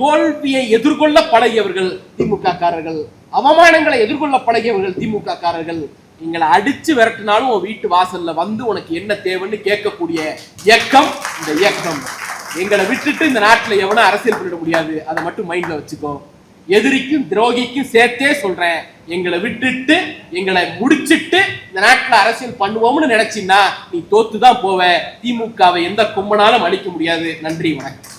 தோல்வியை எதிர்கொள்ள பழகியவர்கள் திமுக காரர்கள், அவமானங்களை எதிர்கொள்ள பழகியவர்கள் திமுக காரர்கள். எங்களை அடிச்சு விரட்டினாலும் உன் வீட்டு வாசல்ல வந்து உனக்கு என்ன தேவைன்னு கேட்கக்கூடிய இயக்கம் இந்த இயக்கம். எங்களை விட்டுட்டு இந்த நாட்டில் எவனும் அரசியல் பண்ணிட முடியாது, அதை மட்டும் மைண்ட்ல வச்சுக்கோ. எதிரிக்கும் துரோகிக்கும் சேர்த்தே சொல்றேன், எங்களை விட்டுட்டு எங்களை முடிச்சிட்டு இந்த நாட்டில் அரசியல் பண்ணுவோம்னு நினைச்சின்னா நீ தோத்துதான் போவ. திமுகவை எந்த கும்பனாலும் அழிக்க முடியாது. நன்றி, வணக்கம்.